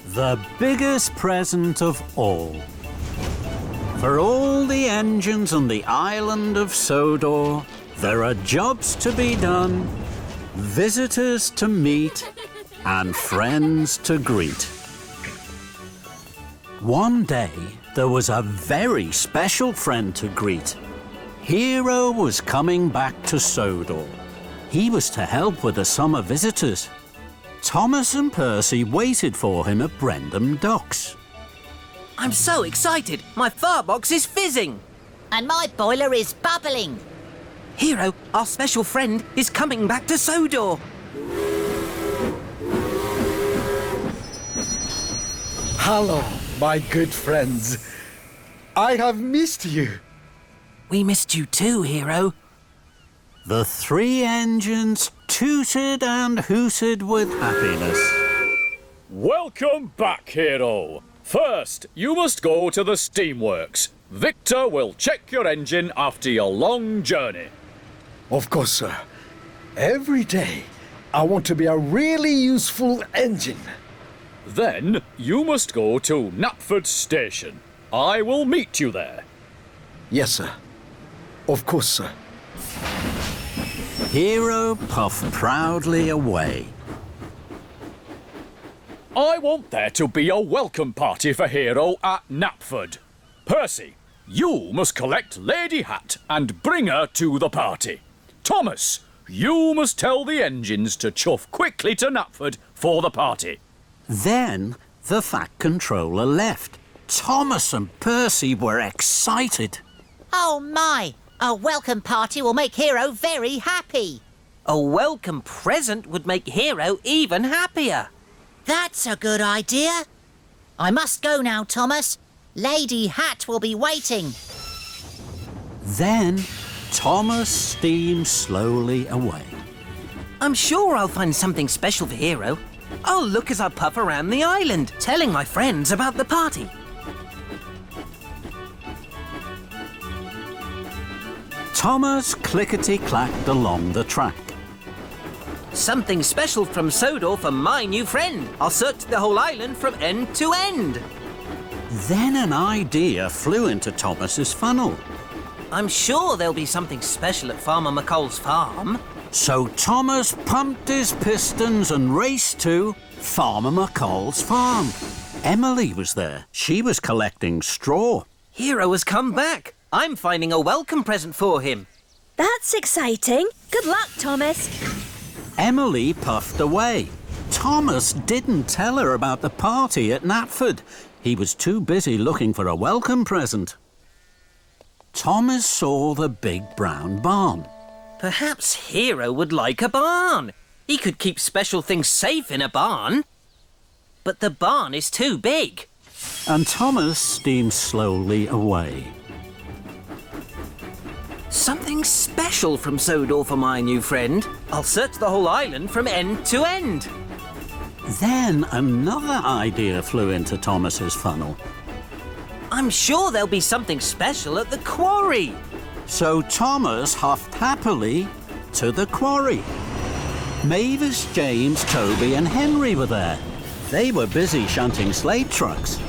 The biggest present of all. For all the engines on the Island of Sodor, there are jobs to be done, visitors to meet, and friends to greet. One day, there was a very special friend to greet. Hiro was coming back to Sodor. He was to help with the summer visitors. Thomas and Percy waited for him at Brendam Docks. I'm so excited! My firebox is fizzing! And my boiler is bubbling. Hiro, our special friend, is coming back to Sodor. Hello, my good friends. I have missed you. We missed you too, Hiro. The three engines tooted and hooted with happiness. Welcome back, Hiro. First, you must go to the steamworks. Victor will check your engine after your long journey. Of course, sir. Every day, I want to be a really useful engine. Then, you must go to Knapford Station. I will meet you there. Yes, sir. Of course, sir. Hiro puffed proudly away. I want there to be a welcome party for Hiro at Knapford. Percy, you must collect Lady Hatt and bring her to the party. Thomas, you must tell the engines to chuff quickly to Knapford for the party. Then the Fat Controller left. Thomas and Percy were excited. Oh my! A welcome party will make Hiro very happy. A welcome present would make Hiro even happier. That's a good idea. I must go now, Thomas. Lady Hatt will be waiting. Then Thomas steamed slowly away. I'm sure I'll find something special for Hiro. I'll look as I puff around the island, telling my friends about the party. Thomas clickety-clacked along the track. Something special from Sodor for my new friend. I'll search the whole island from end to end. Then an idea flew into Thomas's funnel. I'm sure there'll be something special at Farmer McColl's farm. So Thomas pumped his pistons and raced to Farmer McColl's farm. Emily was there. She was collecting straw. Hiro has come back. I'm finding a welcome present for him. That's exciting. Good luck, Thomas. Emily puffed away. Thomas didn't tell her about the party at Knapford. He was too busy looking for a welcome present. Thomas saw the big brown barn. Perhaps Hiro would like a barn. He could keep special things safe in a barn. But the barn is too big. And Thomas steamed slowly away. Something special from Sodor for my new friend. I'll search the whole island from end to end. Then another idea flew into Thomas's funnel. I'm sure there'll be something special at the quarry. So Thomas huffed happily to the quarry. Mavis, James, Toby and Henry were there. They were busy shunting slate trucks.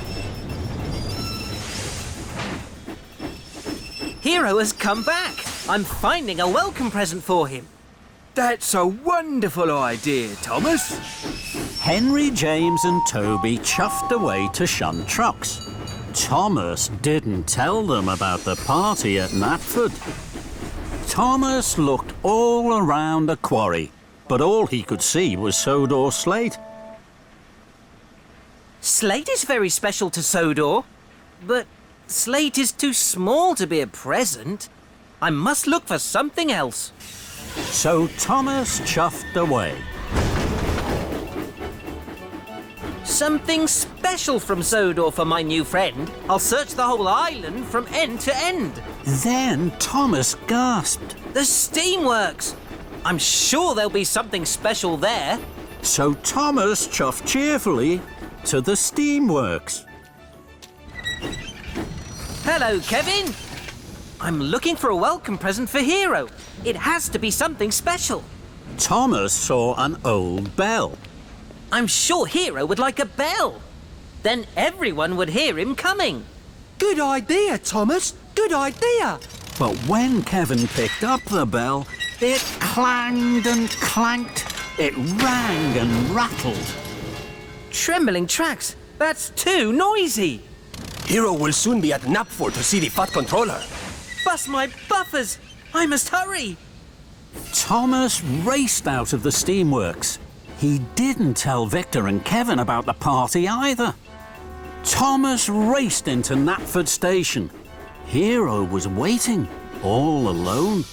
Hiro has come back. I'm finding a welcome present for him. That's a wonderful idea, Thomas. Henry, James and Toby chuffed away to shunt trucks. Thomas didn't tell them about the party at Knapford. Thomas looked all around the quarry, but all he could see was Sodor slate. Slate is very special to Sodor, but slate is too small to be a present. I must look for something else. So Thomas chuffed away. Something special from Sodor for my new friend. I'll search the whole island from end to end. Then Thomas gasped. The steamworks! I'm sure there'll be something special there. So Thomas chuffed cheerfully to the steamworks. Hello, Kevin. I'm looking for a welcome present for Hiro. It has to be something special. Thomas saw an old bell. I'm sure Hiro would like a bell. Then everyone would hear him coming. Good idea, Thomas. Good idea. But when Kevin picked up the bell, it clanged and clanked. It rang and rattled. Trembling tracks. That's too noisy. Hiro will soon be at Knapford to see the Fat Controller. Bust my buffers. I must hurry. Thomas raced out of the steamworks. He didn't tell Victor and Kevin about the party either. Thomas raced into Knapford Station. Hiro was waiting, all alone.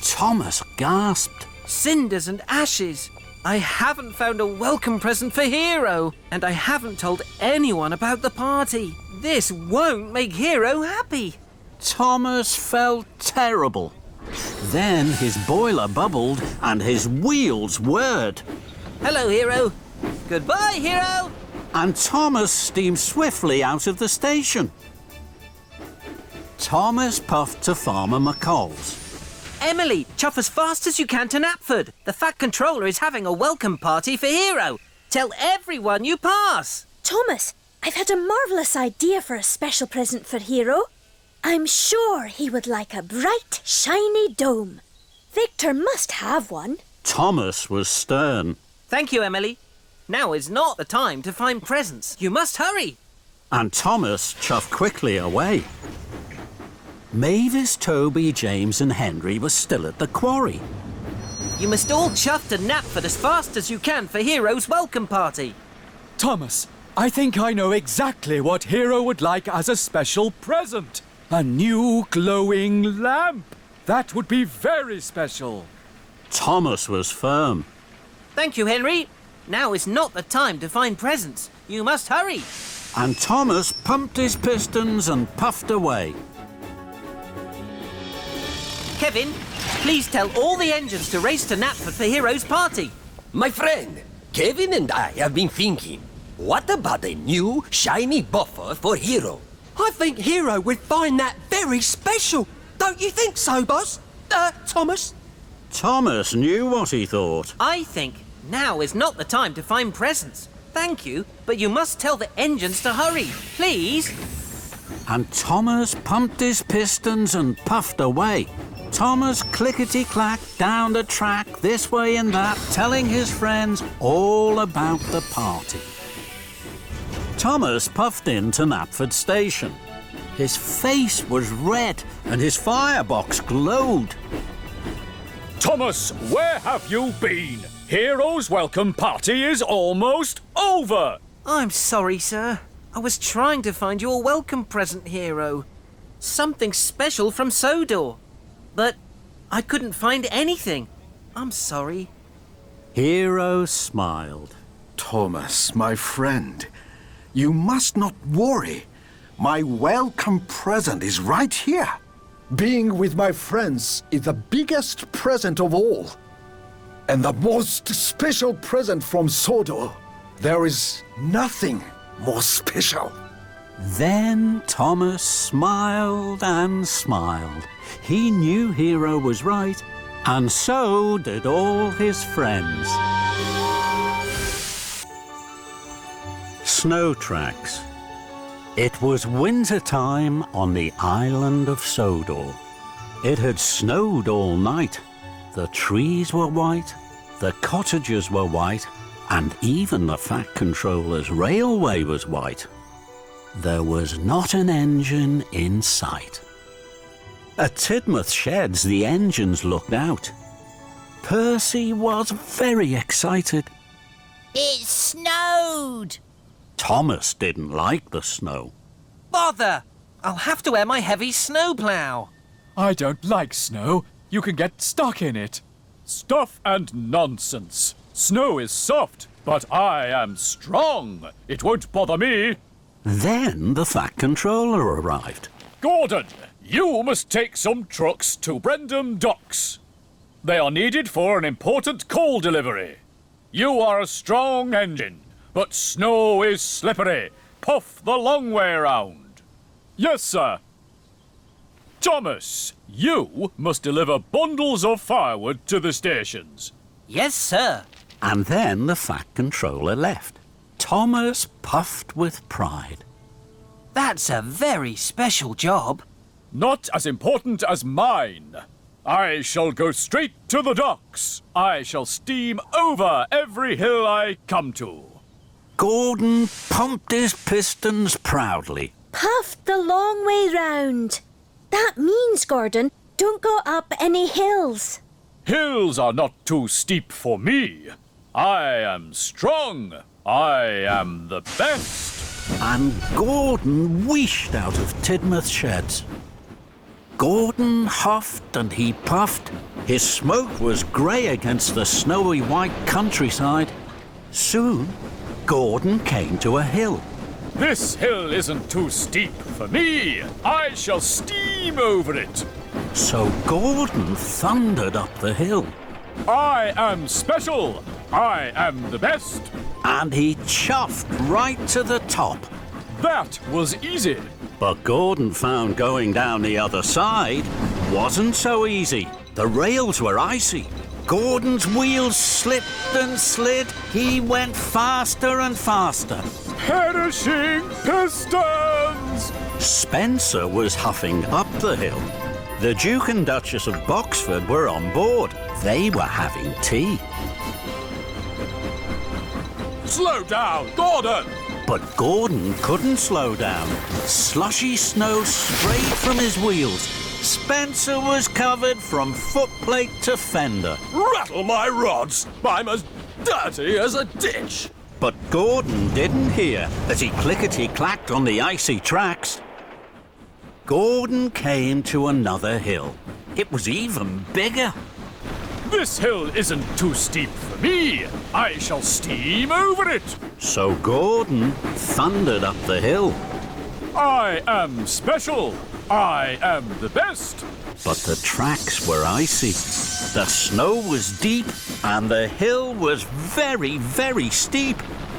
Thomas gasped. Cinders and ashes. I haven't found a welcome present for Hiro, and I haven't told anyone about the party. This won't make Hiro happy. Thomas felt terrible. Then his boiler bubbled and his wheels whirred. Hello, Hiro. Goodbye, Hiro. And Thomas steamed swiftly out of the station. Thomas puffed to Farmer McColl's. Emily, chuff as fast as you can to Knapford. The Fat Controller is having a welcome party for Hiro. Tell everyone you pass. Thomas, I've had a marvellous idea for a special present for Hiro. I'm sure he would like a bright, shiny dome. Victor must have one. Thomas was stern. Thank you, Emily. Now is not the time to find presents. You must hurry. And Thomas chuffed quickly away. Mavis, Toby, James and Henry were still at the quarry. You must all chuff to Knapford as fast as you can for Hiro's welcome party. Thomas, I think I know exactly what Hiro would like as a special present. A new glowing lamp. That would be very special. Thomas was firm. Thank you, Henry. Now is not the time to find presents. You must hurry. And Thomas pumped his pistons and puffed away. Kevin, please tell all the engines to race to Knapford for Hiro's party. My friend, Kevin and I have been thinking, what about a new, shiny buffer for Hiro? I think Hiro would find that very special. Don't you think so, boss? Thomas? Thomas knew what he thought. I think now is not the time to find presents. Thank you, but you must tell the engines to hurry, please. And Thomas pumped his pistons and puffed away. Thomas clickety-clacked down the track this way and that, telling his friends all about the party. Thomas puffed into Knapford Station. His face was red and his firebox glowed. Thomas, where have you been? Hiro's welcome party is almost over. I'm sorry, sir. I was trying to find you a welcome present, Hiro. Something special from Sodor. But I couldn't find anything. I'm sorry. Hiro smiled. Thomas, my friend, you must not worry. My welcome present is right here. Being with my friends is the biggest present of all. And the most special present from Sodor. There is nothing more special. Then Thomas smiled and smiled. He knew Hiro was right, and so did all his friends. Snow tracks. It was winter time on the Island of Sodor. It had snowed all night. The trees were white, the cottages were white, and even the Fat Controller's railway was white. There was not an engine in sight. At Tidmouth Sheds, the engines looked out. Percy was very excited. It snowed! Thomas didn't like the snow. Bother! I'll have to wear my heavy snowplow. I don't like snow. You can get stuck in it. Stuff and nonsense. Snow is soft, but I am strong. It won't bother me. Then the Fat Controller arrived. Gordon, you must take some trucks to Brendam Docks. They are needed for an important coal delivery. You are a strong engine, but snow is slippery. Puff the long way round. Yes, sir. Thomas, you must deliver bundles of firewood to the stations. Yes, sir. And then the Fat Controller left. Thomas puffed with pride. That's a very special job. Not as important as mine. I shall go straight to the docks. I shall steam over every hill I come to. Gordon pumped his pistons proudly. Puffed the long way round. That means, Gordon, don't go up any hills. Hills are not too steep for me. I am strong. I am the best. And Gordon wheeshed out of Tidmouth sheds. Gordon huffed and he puffed. His smoke was grey against the snowy white countryside. Soon, Gordon came to a hill. This hill isn't too steep for me. I shall steam over it. So Gordon thundered up the hill. I am special. I am the best. And he chuffed right to the top. That was easy. But Gordon found going down the other side wasn't so easy. The rails were icy. Gordon's wheels slipped and slid. He went faster and faster. Perishing pistons! Spencer was huffing up the hill. The Duke and Duchess of Boxford were on board. They were having tea. Slow down, Gordon! But Gordon couldn't slow down. Slushy snow sprayed from his wheels. Spencer was covered from footplate to fender. Rattle my rods! I'm as dirty as a ditch! But Gordon didn't hear as he clickety-clacked on the icy tracks. Gordon came to another hill. It was even bigger. This hill isn't too steep for me. I shall steam over it. So Gordon thundered up the hill. I am special. I am the best. But the tracks were icy. The snow was deep and the hill was very, very steep.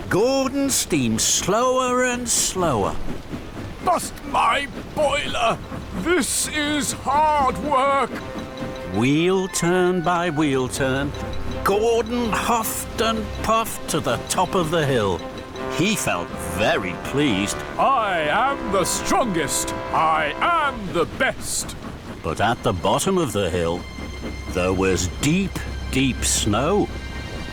Gordon steamed slower and slower. Bust my boiler. This is hard work. Wheel turn by wheel turn, Gordon huffed and puffed to the top of the hill. He felt very pleased. I am the strongest. I am the best. But at the bottom of the hill, there was deep, deep snow.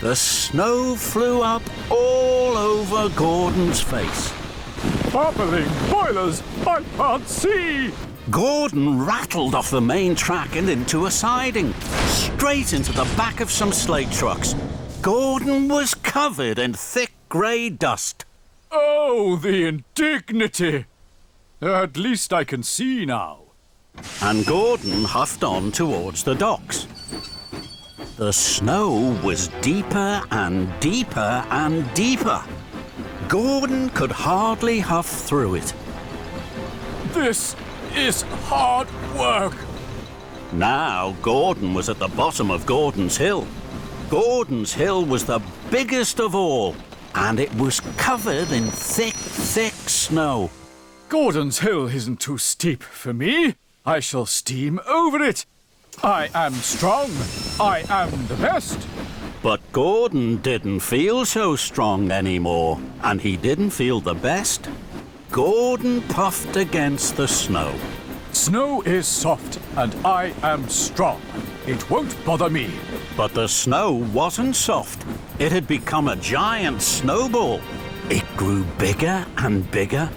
The snow flew up all over Gordon's face. Toppling boilers, I can't see. Gordon rattled off the main track and into a siding, straight into the back of some slate trucks. Gordon was covered in thick grey dust. Oh, the indignity! At least I can see now. And Gordon huffed on towards the docks. The snow was deeper and deeper and deeper. Gordon could hardly huff through it. This is hard work. Now Gordon was at the bottom of Gordon's Hill. Gordon's Hill was the biggest of all, and it was covered in thick, thick snow. Gordon's Hill isn't too steep for me. I shall steam over it. I am strong. I am the best. But Gordon didn't feel so strong anymore, and he didn't feel the best. Gordon puffed against the snow. Snow is soft, and I am strong. It won't bother me. But the snow wasn't soft. It had become a giant snowball. It grew bigger and bigger.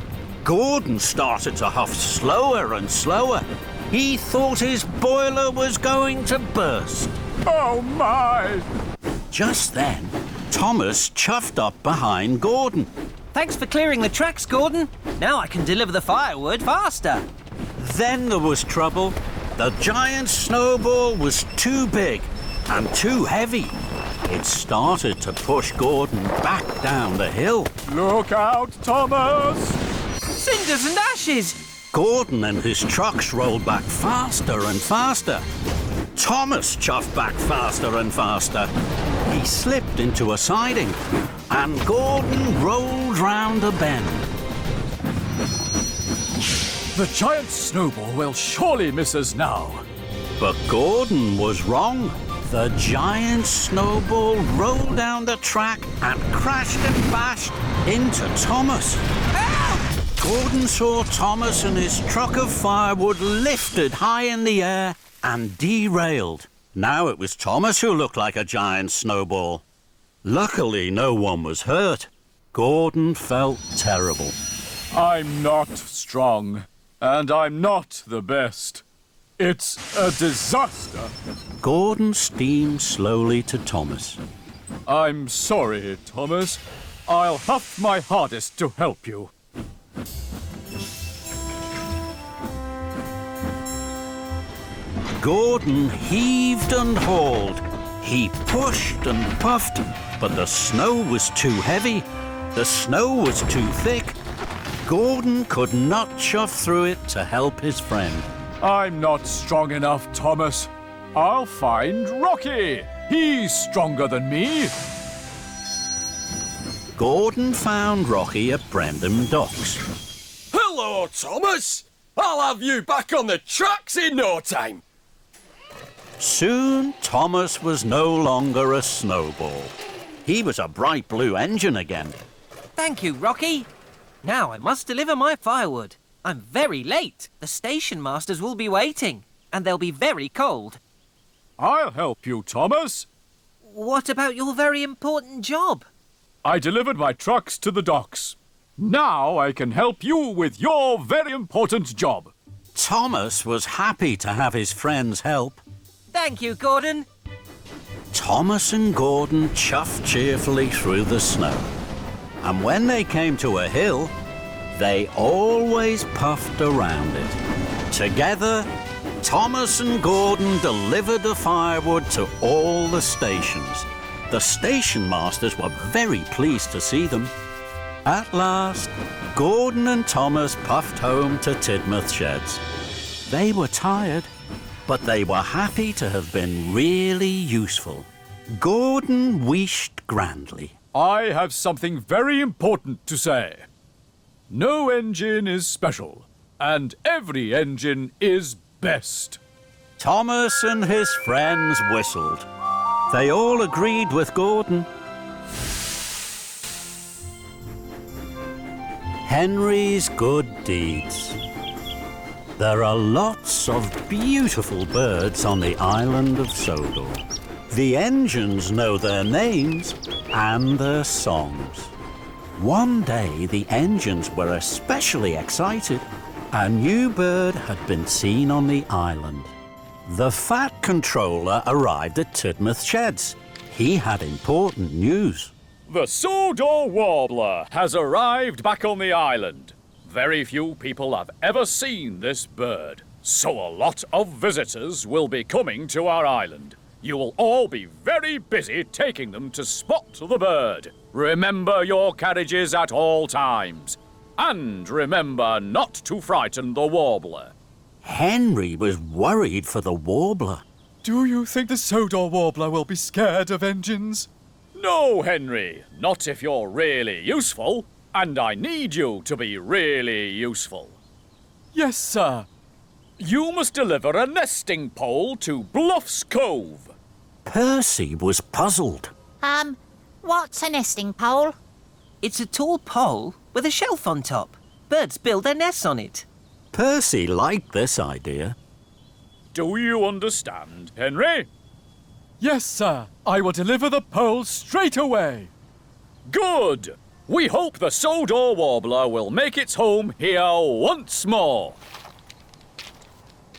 Gordon started to huff slower and slower. He thought his boiler was going to burst. Oh, my! Just then, Thomas chuffed up behind Gordon. Thanks for clearing the tracks, Gordon. Now I can deliver the firewood faster. Then there was trouble. The giant snowball was too big and too heavy. It started to push Gordon back down the hill. Look out, Thomas! Cinders and ashes! Gordon and his trucks rolled back faster and faster. Thomas chuffed back faster and faster. He slipped into a siding, and Gordon rolled round a bend. The giant snowball will surely miss us now. But Gordon was wrong. The giant snowball rolled down the track and crashed and bashed into Thomas. Gordon saw Thomas and his truck of firewood lifted high in the air and derailed. Now it was Thomas who looked like a giant snowball. Luckily, no one was hurt. Gordon felt terrible. I'm not strong, and I'm not the best. It's a disaster. Gordon steamed slowly to Thomas. I'm sorry, Thomas. I'll huff my hardest to help you. Gordon heaved and hauled. He pushed and puffed, but the snow was too heavy. The snow was too thick. Gordon could not shove through it to help his friend. I'm not strong enough, Thomas. I'll find Rocky. He's stronger than me. Gordon found Rocky at Brendam Docks. Hello, Thomas. I'll have you back on the tracks in no time. Soon, Thomas was no longer a snowball. He was a bright blue engine again. Thank you, Rocky. Now I must deliver my firewood. I'm very late. The station masters will be waiting, and they'll be very cold. I'll help you, Thomas. What about your very important job? I delivered my trucks to the docks. Now I can help you with your very important job. Thomas was happy to have his friends help. Thank you, Gordon. Thomas and Gordon chuffed cheerfully through the snow. And when they came to a hill, they always puffed around it. Together, Thomas and Gordon delivered the firewood to all the stations. The station masters were very pleased to see them. At last, Gordon and Thomas puffed home to Tidmouth Sheds. They were tired, but they were happy to have been really useful. Gordon wished grandly. I have something very important to say. No engine is special, and every engine is best. Thomas and his friends whistled. They all agreed with Gordon. Henry's good deeds. There are lots of beautiful birds on the Island of Sodor. The engines know their names and their songs. One day, the engines were especially excited. A new bird had been seen on the island. The Fat Controller arrived at Tidmouth Sheds. He had important news. The Sodor Warbler has arrived back on the island. Very few people have ever seen this bird, so a lot of visitors will be coming to our island. You will all be very busy taking them to spot the bird. Remember your carriages at all times. And remember not to frighten the warbler. Henry was worried for the warbler. Do you think the Sodor Warbler will be scared of engines? No, Henry. Not if you're really useful. And I need you to be really useful. Yes, sir. You must deliver a nesting pole to Bluff's Cove. Percy was puzzled. What's a nesting pole? It's a tall pole with a shelf on top. Birds build their nests on it. Percy liked this idea. Do you understand, Henry? Yes, sir. I will deliver the pole straight away. Good. We hope the Sodor Warbler will make its home here once more.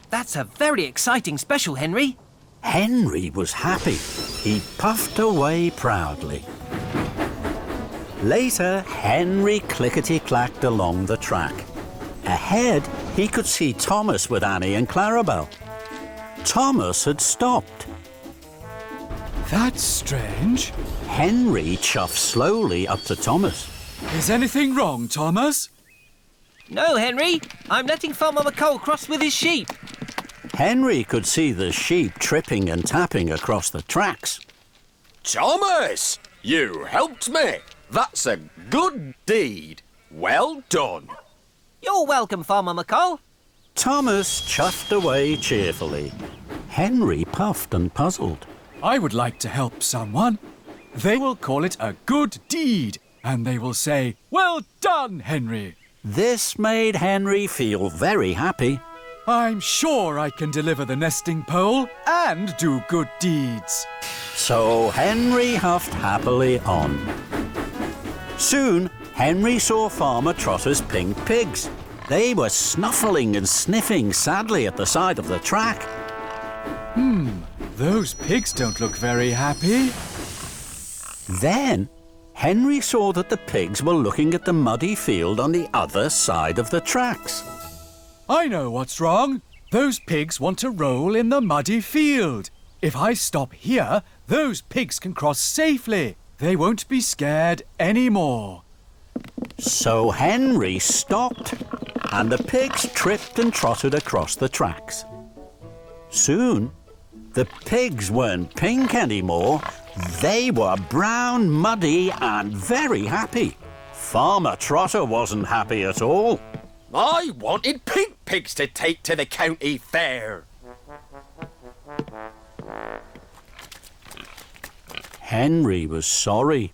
That's a very exciting special, Henry. Henry was happy. He puffed away proudly. Later, Henry clickety-clacked along the track. Ahead, he could see Thomas with Annie and Clarabelle. Thomas had stopped. That's strange. Henry chuffed slowly up to Thomas. Is anything wrong, Thomas? No, Henry. I'm letting Farmer McColl cross with his sheep. Henry could see the sheep tripping and tapping across the tracks. Thomas, you helped me. That's a good deed. Well done. You're welcome, Farmer McColl. Thomas chuffed away cheerfully. Henry puffed and puzzled. I would like to help someone. They will call it a good deed, and they will say, "Well done, Henry." This made Henry feel very happy. I'm sure I can deliver the nesting pole and do good deeds. So Henry huffed happily on. Soon, Henry saw Farmer Trotter's pink pigs. They were snuffling and sniffing sadly at the side of the track. Those pigs don't look very happy. Then, Henry saw that the pigs were looking at the muddy field on the other side of the tracks. I know what's wrong. Those pigs want to roll in the muddy field. If I stop here, those pigs can cross safely. They won't be scared anymore. So Henry stopped, and the pigs tripped and trotted across the tracks. Soon, the pigs weren't pink anymore. They were brown, muddy, and very happy. Farmer Trotter wasn't happy at all. I wanted pink pigs to take to the county fair. Henry was sorry.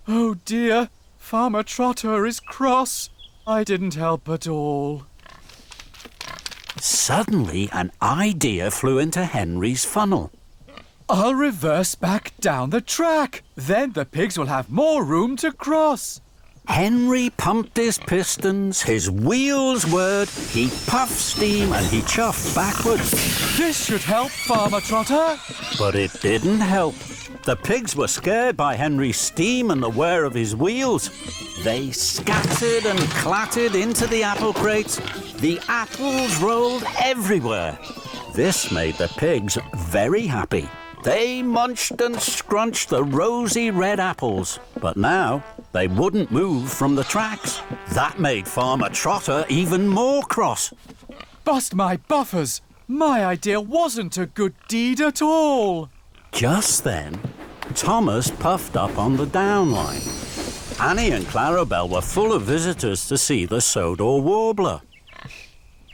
Oh dear, Farmer Trotter is cross. I didn't help at all. Suddenly, an idea flew into Henry's funnel. I'll reverse back down the track. Then the pigs will have more room to cross. Henry pumped his pistons, his wheels whirred, he puffed steam and he chuffed backwards. This should help, Farmer Trotter. But it didn't help. The pigs were scared by Henry's steam and the whir of his wheels. They scattered and clattered into the apple crates. The apples rolled everywhere. This made the pigs very happy. They munched and scrunched the rosy red apples, but now they wouldn't move from the tracks. That made Farmer Trotter even more cross. Bust my buffers! My idea wasn't a good deed at all. Just then, Thomas puffed up on the downline. Annie and Clarabelle were full of visitors to see the Sodor warbler.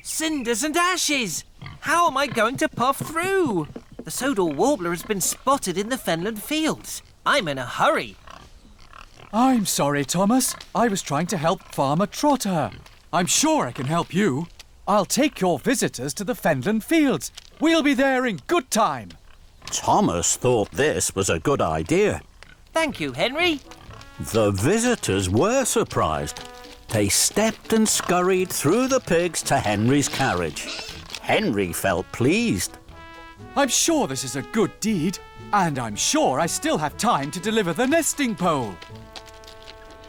Cinders and ashes! How am I going to puff through? The Sodor warbler has been spotted in the Fenland fields. I'm in a hurry. I'm sorry, Thomas. I was trying to help Farmer Trotter. I'm sure I can help you. I'll take your visitors to the Fenland fields. We'll be there in good time. Thomas thought this was a good idea. Thank you, Henry. The visitors were surprised. They stepped and scurried through the pigs to Henry's carriage. Henry felt pleased. I'm sure this is a good deed, and I'm sure I still have time to deliver the nesting pole.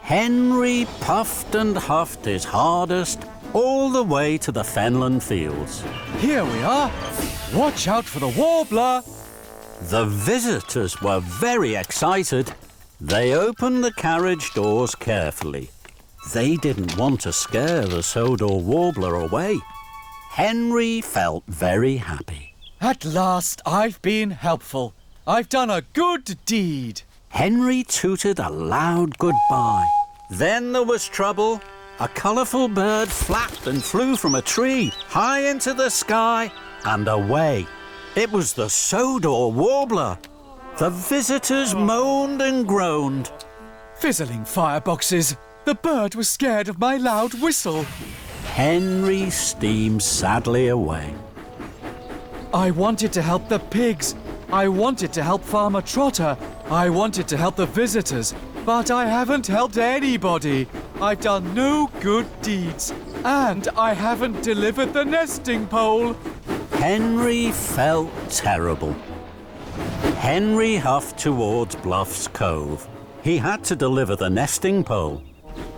Henry puffed and huffed his hardest all the way to the Fenland fields. Here we are. Watch out for the warbler. The visitors were very excited. They opened the carriage doors carefully. They didn't want to scare the Sodor warbler away. Henry felt very happy. At last, I've been helpful. I've done a good deed. Henry tooted a loud goodbye. Then there was trouble. A colourful bird flapped and flew from a tree high into the sky and away. It was the Sodor warbler. The visitors moaned and groaned. Fizzling fireboxes. The bird was scared of my loud whistle. Henry steamed sadly away. I wanted to help the pigs. I wanted to help Farmer Trotter. I wanted to help the visitors. But I haven't helped anybody. I've done no good deeds. And I haven't delivered the nesting pole. Henry felt terrible. Henry huffed towards Bluff's Cove. He had to deliver the nesting pole.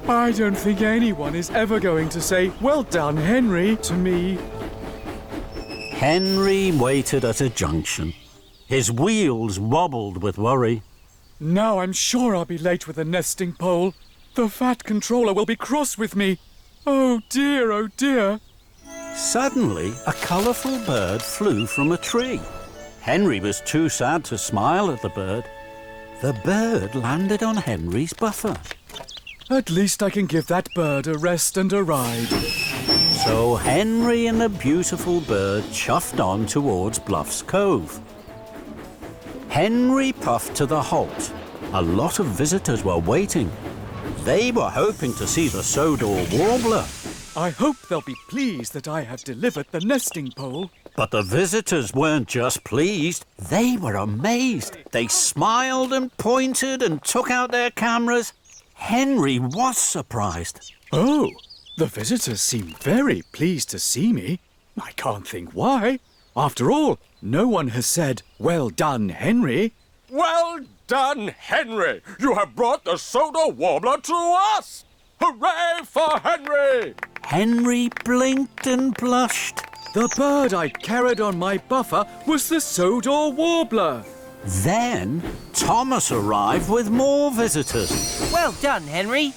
I don't think anyone is ever going to say, "Well done, Henry," to me. Henry waited at a junction. His wheels wobbled with worry. Now I'm sure I'll be late with the nesting pole. The fat controller will be cross with me. Oh dear, oh dear. Suddenly, a colourful bird flew from a tree. Henry was too sad to smile at the bird. The bird landed on Henry's buffer. At least I can give that bird a rest and a ride. So Henry and the beautiful bird chuffed on towards Bluff's Cove. Henry puffed to the halt. A lot of visitors were waiting. They were hoping to see the Sodor warbler. I hope they'll be pleased that I have delivered the nesting pole. But the visitors weren't just pleased, they were amazed. They smiled and pointed and took out their cameras. Henry was surprised. Oh, the visitors seem very pleased to see me. I can't think why. After all, no one has said, "Well done, Henry." Well done, Henry! You have brought the Sodor warbler to us! Hooray for Henry! Henry blinked and blushed. The bird I carried on my buffer was the Sodor warbler. Then Thomas arrived with more visitors. Well done, Henry.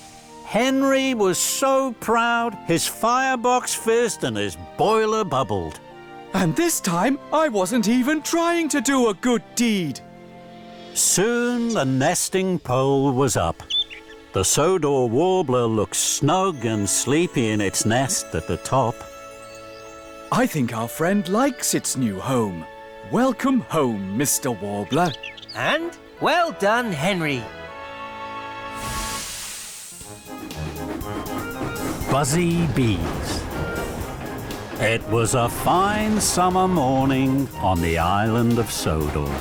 Henry was so proud, his firebox fizzed and his boiler bubbled. And this time, I wasn't even trying to do a good deed. Soon the nesting pole was up. The Sodor warbler looked snug and sleepy in its nest at the top. I think our friend likes its new home. Welcome home, Mr. Warbler. And well done, Henry. Buzzy bees. It was a fine summer morning on the Island of Sodor.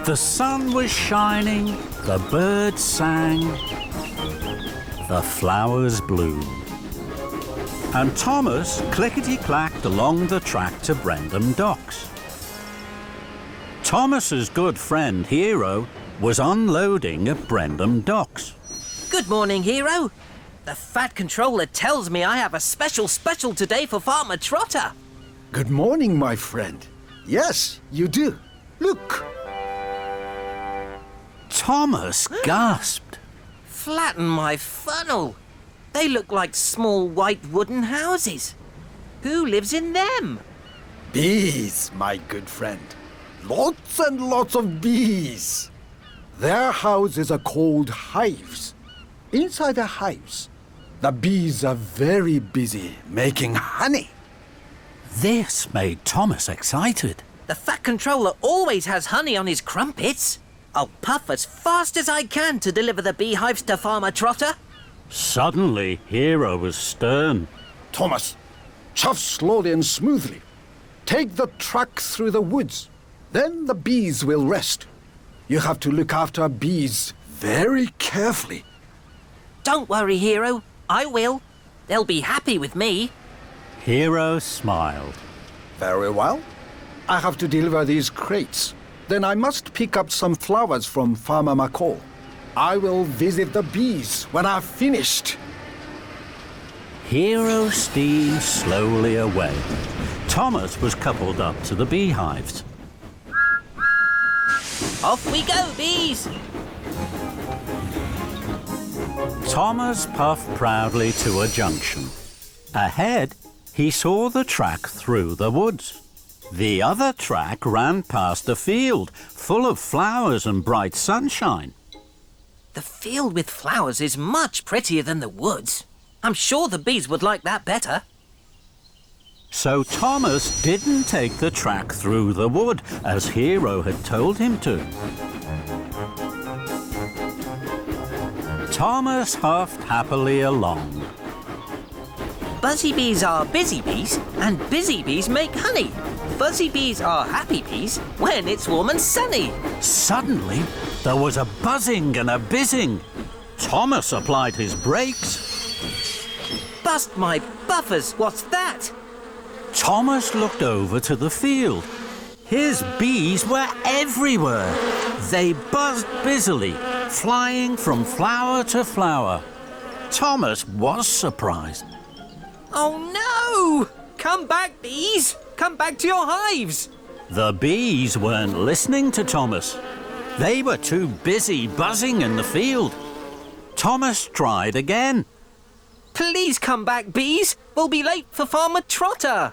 The sun was shining, the birds sang, the flowers bloomed. And Thomas clickety-clacked along the track to Brendam Docks. Thomas's good friend Hiro was unloading at Brendam Docks. Good morning, Hiro. The Fat Controller tells me I have a special today for Farmer Trotter. Good morning, my friend. Yes, you do. Look. Thomas gasped. Flatten my funnel. They look like small white wooden houses. Who lives in them? Bees, my good friend. Lots and lots of bees. Their houses are called hives. Inside the hives, the bees are very busy making honey. This made Thomas excited. The Fat Controller always has honey on his crumpets. I'll puff as fast as I can to deliver the beehives to Farmer Trotter. Suddenly, Hiro was stern. Thomas, chuff slowly and smoothly. Take the track through the woods. Then the bees will rest. You have to look after bees very carefully. Don't worry, Hiro. I will. They'll be happy with me. Hiro smiled. Very well. I have to deliver these crates. Then I must pick up some flowers from Farmer McCall. I will visit the bees when I've finished. Hiro steamed slowly away. Thomas was coupled up to the beehives. Off we go, bees! Thomas puffed proudly to a junction. Ahead, he saw the track through the woods. The other track ran past a field full of flowers and bright sunshine. The field with flowers is much prettier than the woods. I'm sure the bees would like that better. So Thomas didn't take the track through the wood, as Hiro had told him to. Thomas huffed happily along. Buzzy bees are busy bees, and busy bees make honey. Buzzy bees are happy bees when it's warm and sunny. Suddenly, there was a buzzing and a bizzing. Thomas applied his brakes. Bust my buffers, what's that? Thomas looked over to the field. His bees were everywhere. They buzzed busily, flying from flower to flower. Thomas was surprised. Oh no! Come back, bees! Come back to your hives! The bees weren't listening to Thomas. They were too busy buzzing in the field. Thomas tried again. Please come back, bees! We'll be late for Farmer Trotter!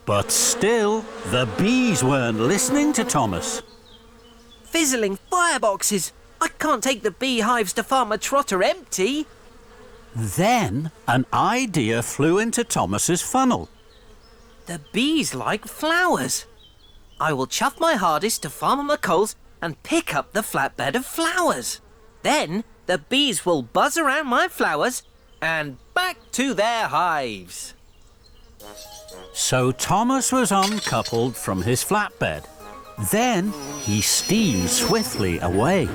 But still, the bees weren't listening to Thomas. Fizzling fireboxes! I can't take the beehives to Farmer Trotter empty! Then an idea flew into Thomas's funnel. The bees like flowers. I will chuff my hardest to Farmer McColl's and pick up the flatbed of flowers. Then the bees will buzz around my flowers and back to their hives. So Thomas was uncoupled from his flatbed. Then he steamed swiftly away.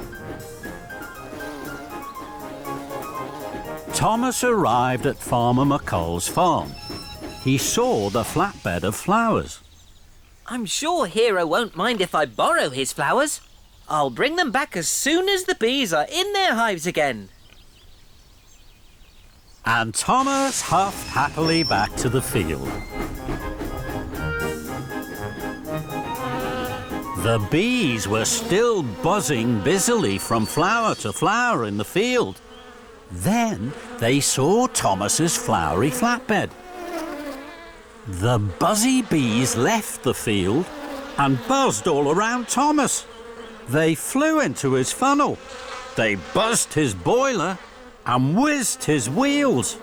Thomas arrived at Farmer McColl's farm. He saw the flatbed of flowers. I'm sure Hiro won't mind if I borrow his flowers. I'll bring them back as soon as the bees are in their hives again. And Thomas huffed happily back to the field. The bees were still buzzing busily from flower to flower in the field. Then they saw Thomas's flowery flatbed. The buzzy bees left the field and buzzed all around Thomas. They flew into his funnel. They buzzed his boiler and whizzed his wheels.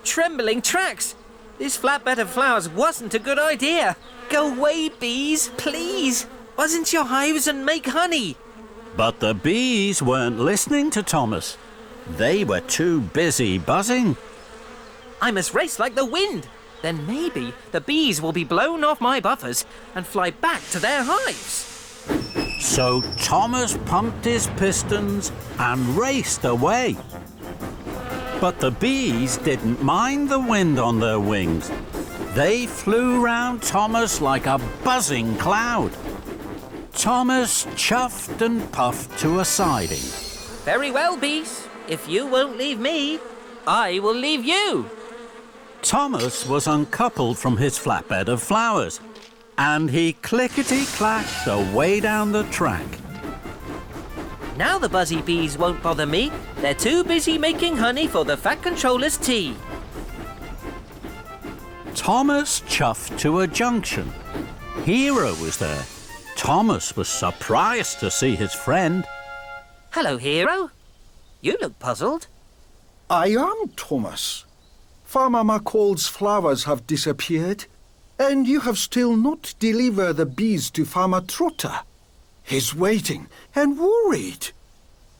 Trembling tracks! This flatbed of flowers wasn't a good idea. Go away, bees, please. Buzz into your hives and make honey. But the bees weren't listening to Thomas. They were too busy buzzing. I must race like the wind. Then maybe the bees will be blown off my buffers and fly back to their hives. So Thomas pumped his pistons and raced away. But the bees didn't mind the wind on their wings. They flew round Thomas like a buzzing cloud. Thomas chuffed and puffed to a siding. Very well, bees. If you won't leave me, I will leave you. Thomas was uncoupled from his flatbed of flowers, and he clickety-clacked away down the track. Now the buzzy bees won't bother me. They're too busy making honey for the Fat Controller's tea. Thomas chuffed to a junction. Hiro was there. Thomas was surprised to see his friend. Hello, Hiro. You look puzzled. I am Thomas. Farmer McColl's flowers have disappeared, and you have still not delivered the bees to Farmer Trotter. He's waiting and worried.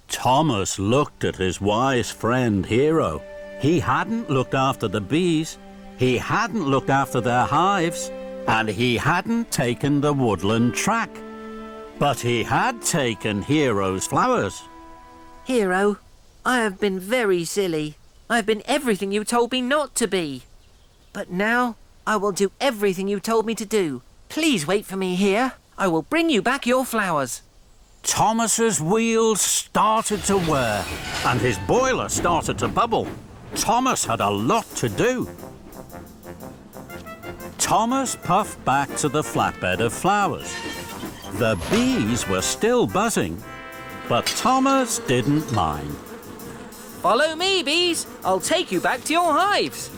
Thomas looked at his wise friend Hiro. He hadn't looked after the bees, he hadn't looked after their hives, and he hadn't taken the woodland track. But he had taken Hiro's flowers. Hiro, I have been very silly. I have been everything you told me not to be. But now I will do everything you told me to do. Please wait for me here. I will bring you back your flowers. Thomas's wheels started to whir, and his boiler started to bubble. Thomas had a lot to do. Thomas puffed back to the flatbed of flowers. The bees were still buzzing, but Thomas didn't mind. Follow me, bees. I'll take you back to your hives.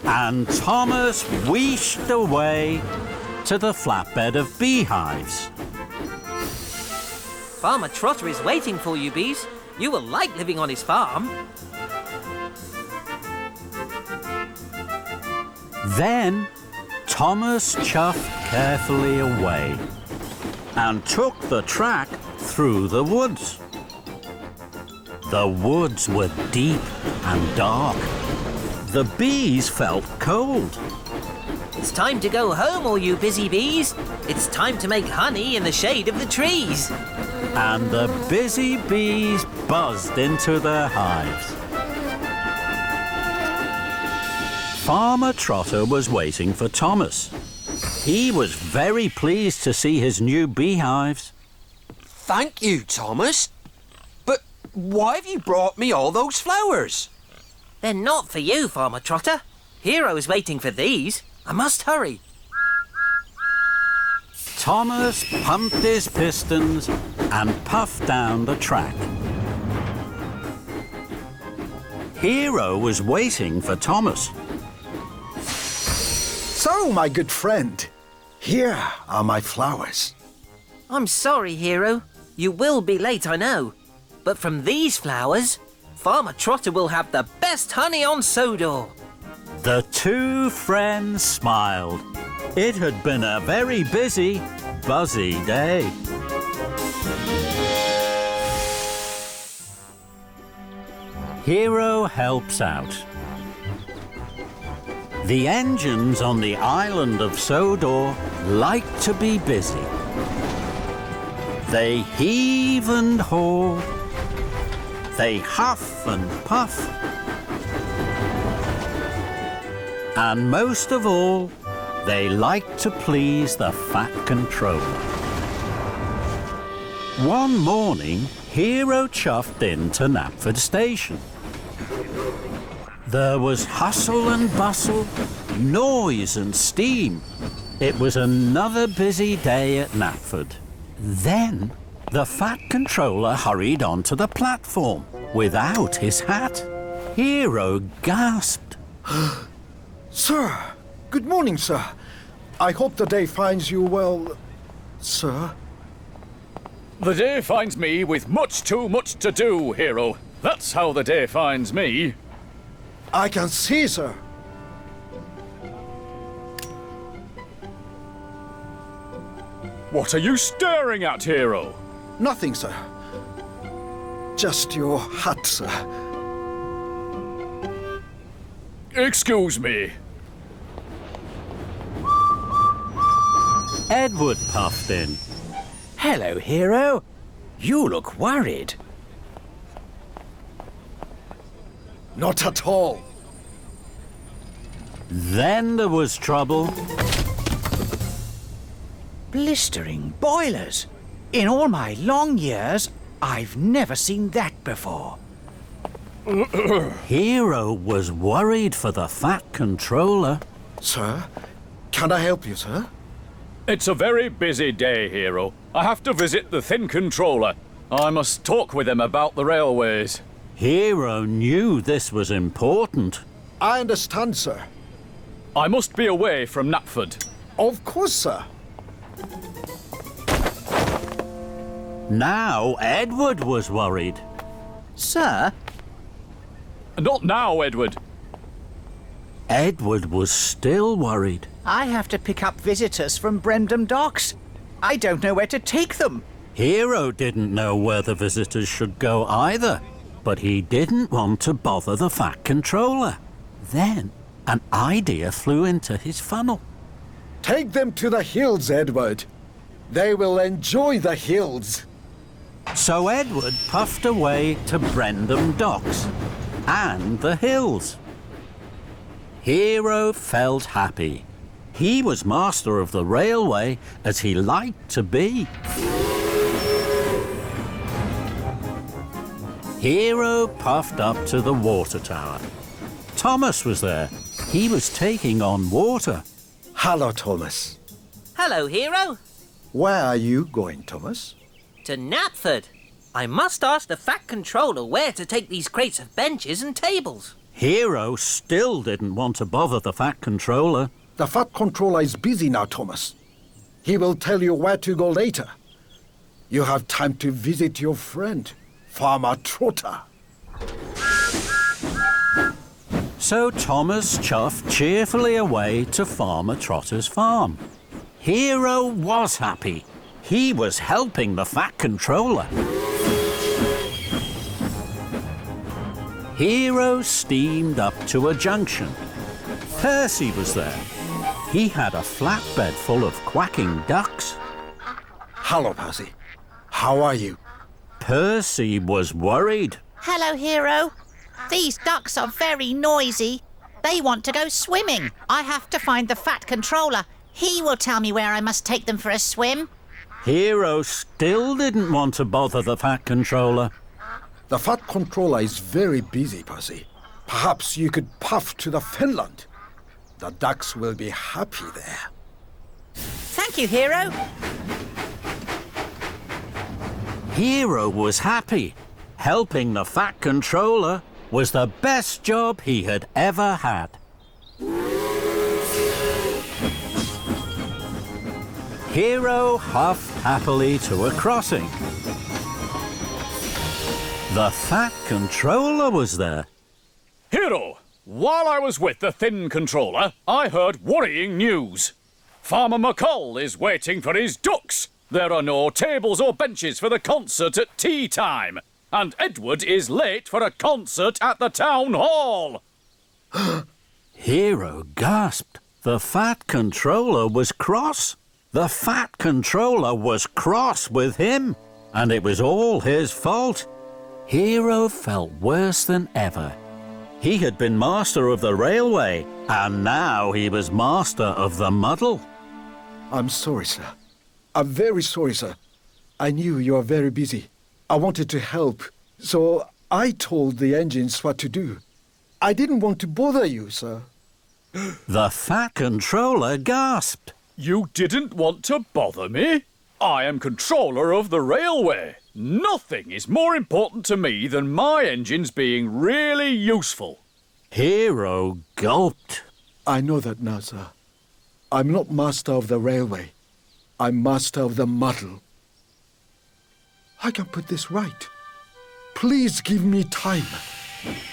And Thomas wheeshed away to the flatbed of beehives. Farmer Trotter is waiting for you, bees. You will like living on his farm. Then Thomas chuffed carefully away and took the track through the woods. The woods were deep and dark. The bees felt cold. It's time to go home, all you busy bees. It's time to make honey in the shade of the trees. And the busy bees buzzed into their hives. Farmer Trotter was waiting for Thomas. He was very pleased to see his new beehives. Thank you, Thomas. But why have you brought me all those flowers? They're not for you, Farmer Trotter. Hiro is waiting for these. I must hurry. Thomas pumped his pistons and puffed down the track. Hiro was waiting for Thomas. So, my good friend, here are my flowers. I'm sorry, Hiro. You will be late, I know. But from these flowers, Farmer Trotter will have the best honey on Sodor. The two friends smiled. It had been a very busy, buzzy day. Hiro Helps Out. The engines on the Island of Sodor like to be busy. They heave and haul. They huff and puff. And most of all, they like to please the Fat Controller. One morning, Hiro chuffed into Knapford Station. There was hustle and bustle, noise and steam. It was another busy day at Knapford. Then, the Fat Controller hurried onto the platform without his hat. Hiro gasped. Sir, good morning, sir. I hope the day finds you well, sir. The day finds me with much too much to do, Hiro. That's how the day finds me. I can see, sir. What are you staring at, Hiro? Nothing, sir. Just your hat, sir. Excuse me. Edward puffed in. Hello, Hiro. You look worried. Not at all. Then there was trouble. Blistering boilers. In all my long years, I've never seen that before. Hiro was worried for the Fat Controller. Sir, can I help you, sir? It's a very busy day, Hiro. I have to visit the Thin Controller. I must talk with him about the railways. Hiro knew this was important. I understand, sir. I must be away from Knapford. Of course, sir. Now Edward was worried. Sir? Not now, Edward. Edward was still worried. I have to pick up visitors from Brendam Docks. I don't know where to take them. Hiro didn't know where the visitors should go either, but he didn't want to bother the Fat Controller. Then an idea flew into his funnel. Take them to the hills, Edward. They will enjoy the hills. So Edward puffed away to Brendam Docks and the hills. Hiro felt happy. He was master of the railway as he liked to be. Hiro puffed up to the water tower. Thomas was there. He was taking on water. Hello, Thomas. Hello, Hiro. Where are you going, Thomas? To Knapford. I must ask the Fat Controller where to take these crates of benches and tables. Hiro still didn't want to bother the Fat Controller. The Fat Controller is busy now, Thomas. He will tell you where to go later. You have time to visit your friend, Farmer Trotter. So Thomas chuffed cheerfully away to Farmer Trotter's farm. Hiro was happy. He was helping the Fat Controller. Hiro steamed up to a junction. Percy was there. He had a flatbed full of quacking ducks. Hello, Percy. How are you? Percy was worried. Hello, Hiro. These ducks are very noisy. They want to go swimming. I have to find the Fat Controller. He will tell me where I must take them for a swim. Hiro still didn't want to bother the Fat Controller. The Fat Controller is very busy, Percy. Perhaps you could puff to the Finland. The ducks will be happy there. Thank you, Hiro. Hiro was happy. Helping the Fat Controller was the best job he had ever had. Hiro huffed happily to a crossing. The Fat Controller was there. Hiro, While I was with the Thin Controller, I heard worrying news. Farmer McColl is waiting for his ducks. There are no tables or benches for the concert at tea time. And Edward is late for a concert at the town hall. Hiro gasped. The Fat Controller was cross. The Fat Controller was cross with him. And it was all his fault. Hiro felt worse than ever. He had been master of the railway, and now he was master of the muddle. I'm sorry, sir. I'm very sorry, sir. I knew you were very busy. I wanted to help, so I told the engines what to do. I didn't want to bother you, sir. The Fat Controller gasped. You didn't want to bother me? I am controller of the railway. Nothing is more important to me than my engines being really useful. Hiro gulped. I know that now, sir. I'm not master of the railway. I'm master of the muddle. I can put this right. Please give me time.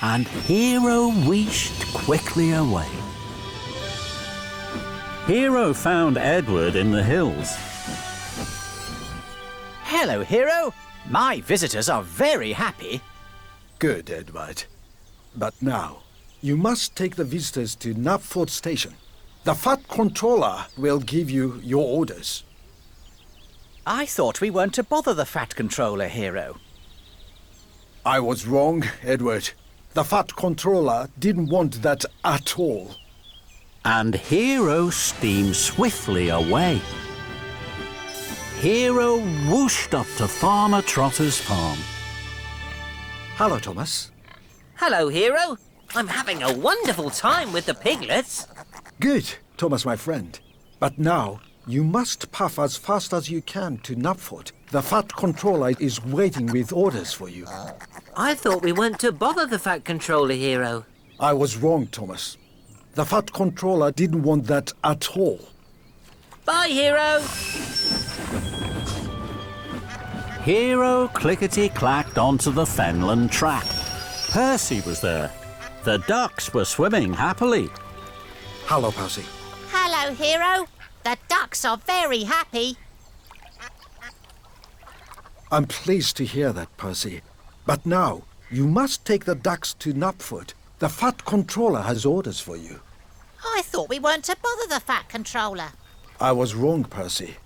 And Hiro wheeshed quickly away. Hiro found Edward in the hills. Hello, Hiro. My visitors are very happy. Good, Edward. But now, you must take the visitors to Knapford Station. The Fat Controller will give you your orders. I thought we weren't to bother the Fat Controller, Hiro. I was wrong, Edward. The Fat Controller didn't want that at all. And Hiro steamed swiftly away. Hiro whooshed up to Farmer Trotter's farm. Hello, Thomas. Hello, Hiro. I'm having a wonderful time with the piglets. Good, Thomas, my friend. But now, you must puff as fast as you can to Knapford. The Fat Controller is waiting with orders for you. I thought we weren't to bother the Fat Controller, Hiro. I was wrong, Thomas. The Fat Controller didn't want that at all. Bye, Hiro. Hiro clickety-clacked onto the Fenland track. Percy was there. The ducks were swimming happily. Hello, Percy. Hello, Hiro. The ducks are very happy. I'm pleased to hear that, Percy. But now, you must take the ducks to Knapford. The Fat Controller has orders for you. I thought we weren't to bother the Fat Controller. I was wrong, Percy.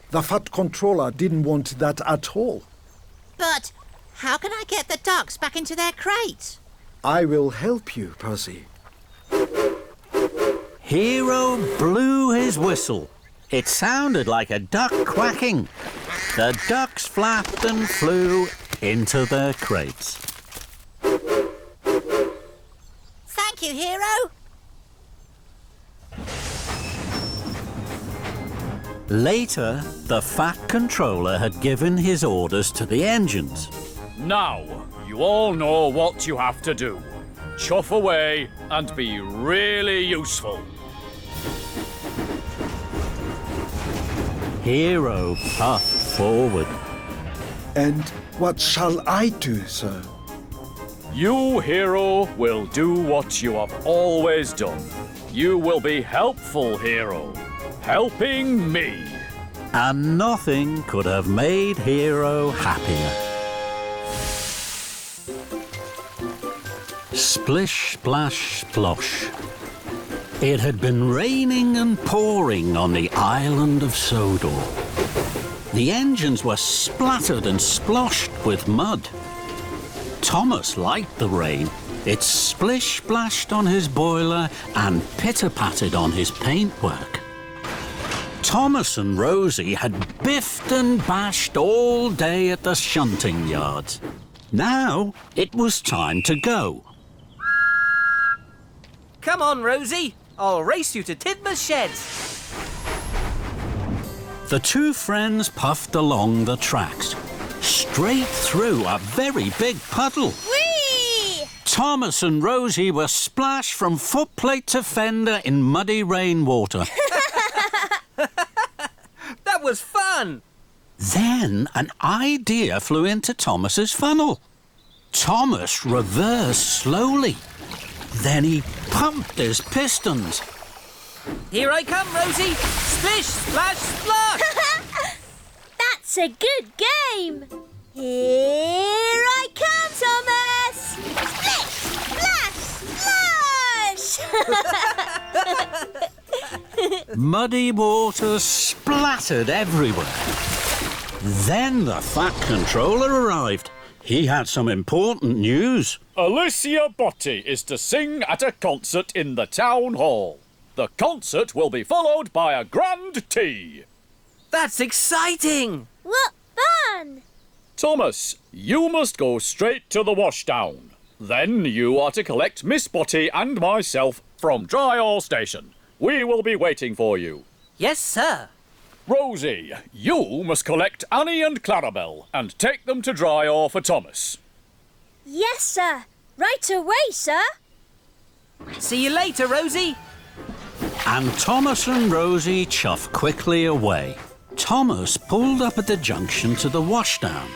The Fat Controller didn't want that at all. But how can I get the ducks back into their crates? I will help you, Percy. Hiro blew his whistle. It sounded like a duck quacking. The ducks flapped and flew into their crates. Thank you, Hiro. Later, the Fat Controller had given his orders to the engines. Now, you all know what you have to do. Chuff away and be really useful. Hiro puffed forward. And what shall I do, sir? You, Hiro, will do what you have always done. You will be helpful, Hiro. Helping me. And nothing could have made Hiro happier. Splish, splash, splosh. It had been raining and pouring on the Island of Sodor. The engines were splattered and sploshed with mud. Thomas liked the rain. It splish-splashed on his boiler and pitter-pattered on his paintwork. Thomas and Rosie had biffed and bashed all day at the shunting yards. Now it was time to go. Come on, Rosie. I'll race you to Tidmouth Sheds. The two friends puffed along the tracks, straight through a very big puddle. Whee! Thomas and Rosie were splashed from footplate to fender in muddy rainwater. That was fun. Then an idea flew into Thomas's funnel. Thomas reversed slowly. Then he pumped his pistons. Here I come, Rosie! Splish, splash, splosh! That's a good game. Here I come, Thomas! Splish, splash, splash! Muddy water splattered everywhere. Then the Fat Controller arrived. He had some important news. Alicia Botti is to sing at a concert in the town hall. The concert will be followed by a grand tea. That's exciting! What fun! Thomas, you must go straight to the washdown. Then you are to collect Miss Botti and myself from Dryall Station. We will be waiting for you. Yes, sir. Rosie, you must collect Annie and Clarabelle and take them to Dryall for Thomas. Yes, sir. Right away, sir. See you later, Rosie. And Thomas and Rosie chuffed quickly away. Thomas pulled up at the junction to the washdown.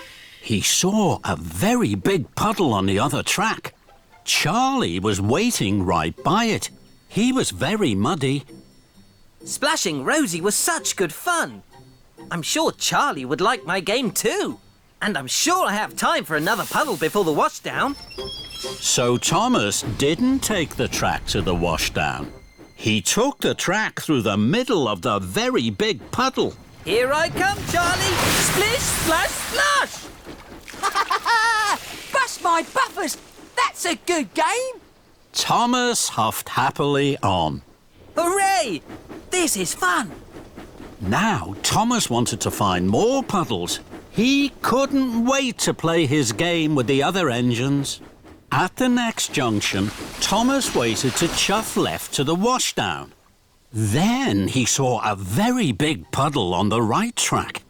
He saw a very big puddle on the other track. Charlie was waiting right by it. He was very muddy. Splashing Rosie was such good fun. I'm sure Charlie would like my game too. And I'm sure I have time for another puddle before the washdown. So Thomas didn't take the track to the washdown. He took the track through the middle of the very big puddle. Here I come, Charlie! Splish, splash, splash! Bust my buffers! That's a good game! Thomas huffed happily on. Hooray! This is fun! Now Thomas wanted to find more puddles. He couldn't wait to play his game with the other engines. At the next junction, Thomas waited to chuff left to the washdown. Then he saw a very big puddle on the right track.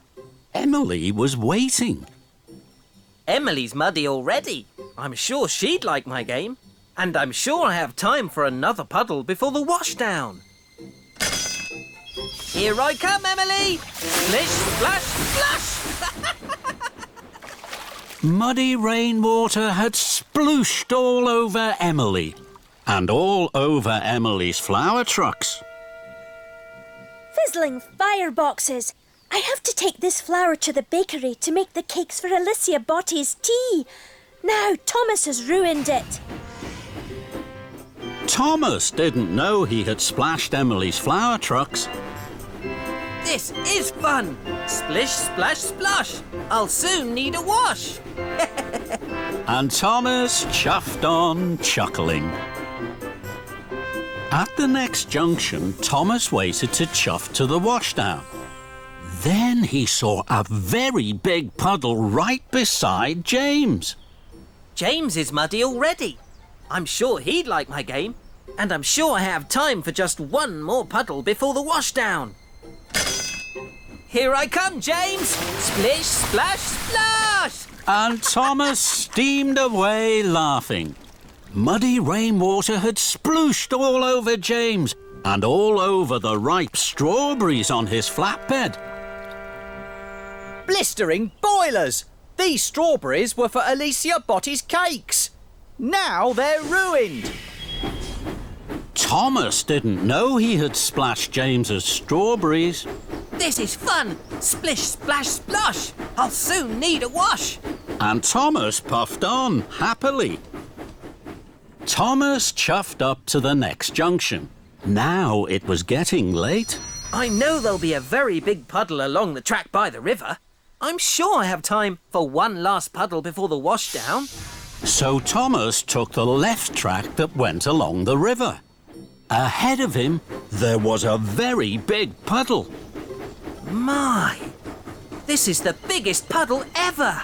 Emily was waiting. Emily's muddy already. I'm sure she'd like my game. And I'm sure I have time for another puddle before the washdown. Here I come, Emily! Splish, splash, splash! Muddy rainwater had splooshed all over Emily and all over Emily's flower trucks. Fizzling fireboxes. I have to take this flour to the bakery to make the cakes for Alicia Botti's tea. Now Thomas has ruined it. Thomas didn't know he had splashed Emily's flower trucks. This is fun! Splish, splash, splosh! I'll soon need a wash! And Thomas chuffed on, chuckling. At the next junction, Thomas waited to chuff to the washdown. Then he saw a very big puddle right beside James. James is muddy already. I'm sure he'd like my game. And I'm sure I have time for just one more puddle before the washdown. Here I come, James! Splish, splash, splash! And Thomas steamed away laughing. Muddy rainwater had splooshed all over James and all over the ripe strawberries on his flatbed. Blistering boilers! These strawberries were for Alicia Botti's cakes. Now they're ruined. Thomas didn't know he had splashed James's strawberries. This is fun! Splish, splash, splosh! I'll soon need a wash! And Thomas puffed on, happily. Thomas chuffed up to the next junction. Now it was getting late. I know there'll be a very big puddle along the track by the river. I'm sure I have time for one last puddle before the washdown. So Thomas took the left track that went along the river. Ahead of him, there was a very big puddle. My! This is the biggest puddle ever!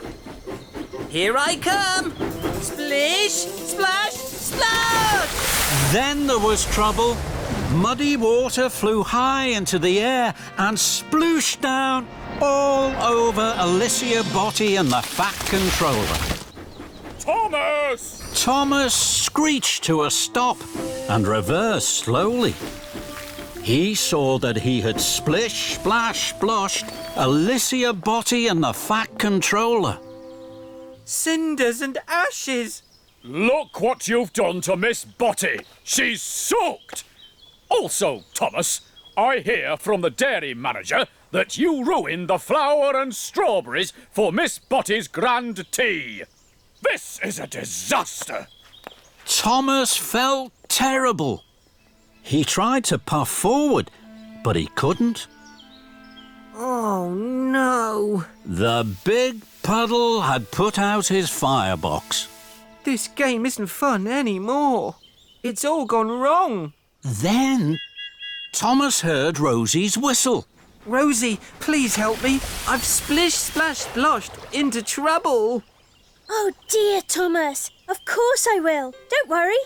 Here I come! Splish, splash, splash! Then there was trouble. Muddy water flew high into the air and splooshed down all over Alicia Botti and the Fat Controller. Thomas! Thomas screeched to a stop and reversed slowly. He saw that he had splish, splash, splashed Alicia Botti and the Fat Controller. Cinders and ashes! Look what you've done to Miss Botty. She's soaked. Also, Thomas, I hear from the dairy manager that you ruined the flour and strawberries for Miss Botty's grand tea. This is a disaster. Thomas felt terrible. He tried to puff forward, but he couldn't. Oh, no. The big puddle had put out his firebox. This game isn't fun anymore. It's all gone wrong. Then Thomas heard Rosie's whistle. Rosie, please help me. I've splish, splash, splashed into trouble. Oh dear, Thomas. Of course I will. Don't worry.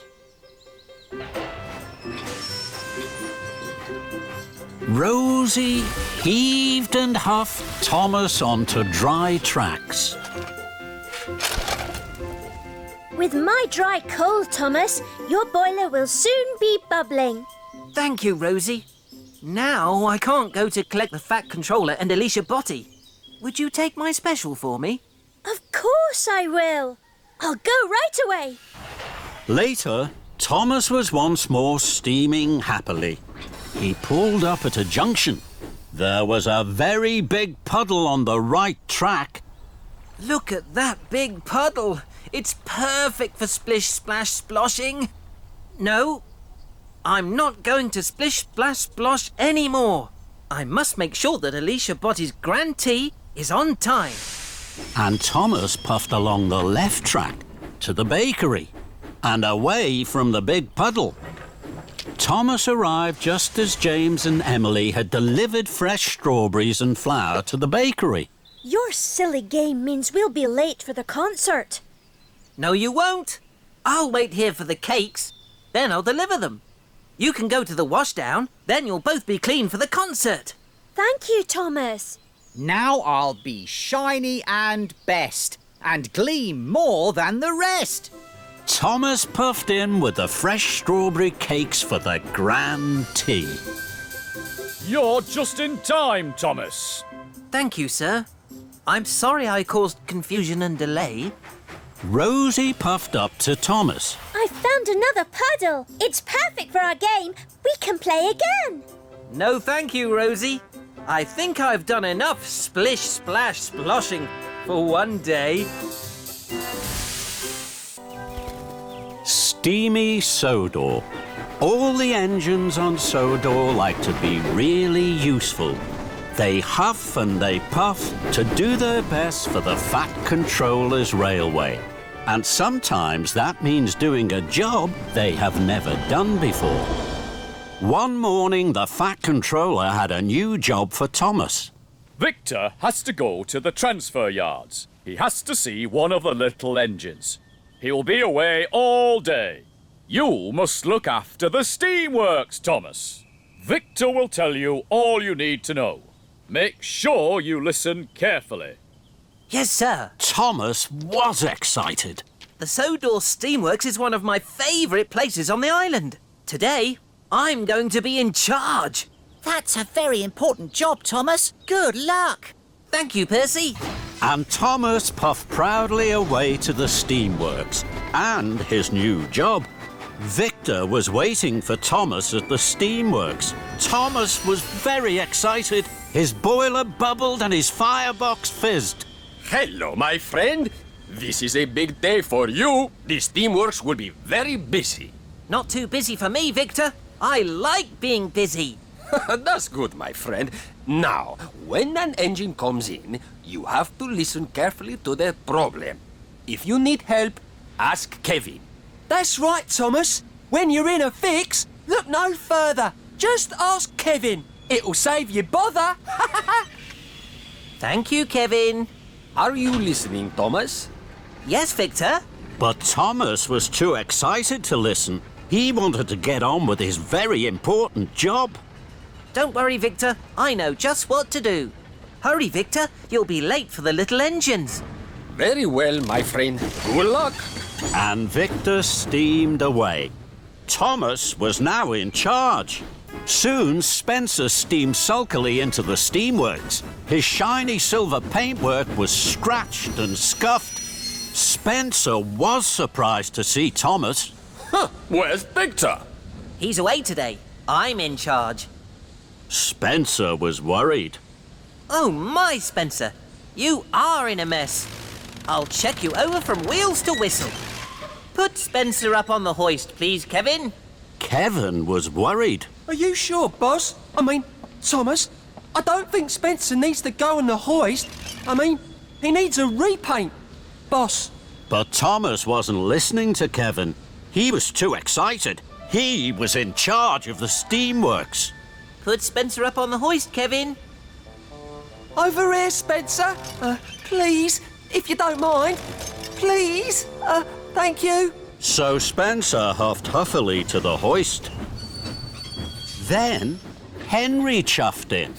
Rosie heaved and huffed Thomas onto dry tracks. With my dry coal, Thomas, your boiler will soon be bubbling. Thank you, Rosie. Now I can't go to collect the Fat Controller and Alicia Botty. Would you take my special for me? Of course I will. I'll go right away. Later, Thomas was once more steaming happily. He pulled up at a junction. There was a very big puddle on the right track. Look at that big puddle. It's perfect for splish, splash, sploshing. No, I'm not going to splish, splash, splosh anymore. I must make sure that Alicia Botty's grand tea is on time. And Thomas puffed along the left track to the bakery and away from the big puddle. Thomas arrived just as James and Emily had delivered fresh strawberries and flour to the bakery. Your silly game means we'll be late for the concert. No, you won't. I'll wait here for the cakes, then I'll deliver them. You can go to the washdown, then you'll both be clean for the concert. Thank you, Thomas. Now I'll be shiny and best, and gleam more than the rest. Thomas puffed in with the fresh strawberry cakes for the grand tea. You're just in time, Thomas. Thank you, sir. I'm sorry I caused confusion and delay. Rosie puffed up to Thomas. I found another puddle. It's perfect for our game. We can play again. No, thank you, Rosie. I think I've done enough splish, splash, sploshing for one day. Steamy Sodor. All the engines on Sodor like to be really useful. They huff and they puff to do their best for the Fat Controller's railway. And sometimes that means doing a job they have never done before. One morning, the Fat Controller had a new job for Thomas. Victor has to go to the transfer yards. He has to see one of the little engines. He'll be away all day. You must look after the steamworks, Thomas. Victor will tell you all you need to know. Make sure you listen carefully. Yes, sir. Thomas was excited. The Sodor Steamworks is one of my favourite places on the island. Today, I'm going to be in charge. That's a very important job, Thomas. Good luck. Thank you, Percy. And Thomas puffed proudly away to the steamworks and his new job. Victor was waiting for Thomas at the steamworks. Thomas was very excited. His boiler bubbled and his firebox fizzed. Hello, my friend. This is a big day for you. The steamworks will be very busy. Not too busy for me, Victor. I like being busy. That's good, my friend. Now, when an engine comes in, you have to listen carefully to the problem. If you need help, ask Kevin. That's right, Thomas. When you're in a fix, look no further. Just ask Kevin. It'll save you bother. Thank you, Kevin. Are you listening, Thomas? Yes, Victor. But Thomas was too excited to listen. He wanted to get on with his very important job. Don't worry, Victor. I know just what to do. Hurry, Victor. You'll be late for the little engines. Very well, my friend. Good luck. And Victor steamed away. Thomas was now in charge. Soon, Spencer steamed sulkily into the steamworks. His shiny silver paintwork was scratched and scuffed. Spencer was surprised to see Thomas. Huh, where's Victor? He's away today. I'm in charge. Spencer was worried. Oh my, Spencer. You are in a mess. I'll check you over from wheels to whistle. Put Spencer up on the hoist, please, Kevin. Kevin was worried. Are you sure, boss? I mean, Thomas, I don't think Spencer needs to go on the hoist. I mean, he needs a repaint, boss. But Thomas wasn't listening to Kevin. He was too excited. He was in charge of the steamworks. Put Spencer up on the hoist, Kevin. Over here, Spencer. Please, if you don't mind. Please. Thank you. So Spencer huffed huffily to the hoist. Then Henry chuffed in.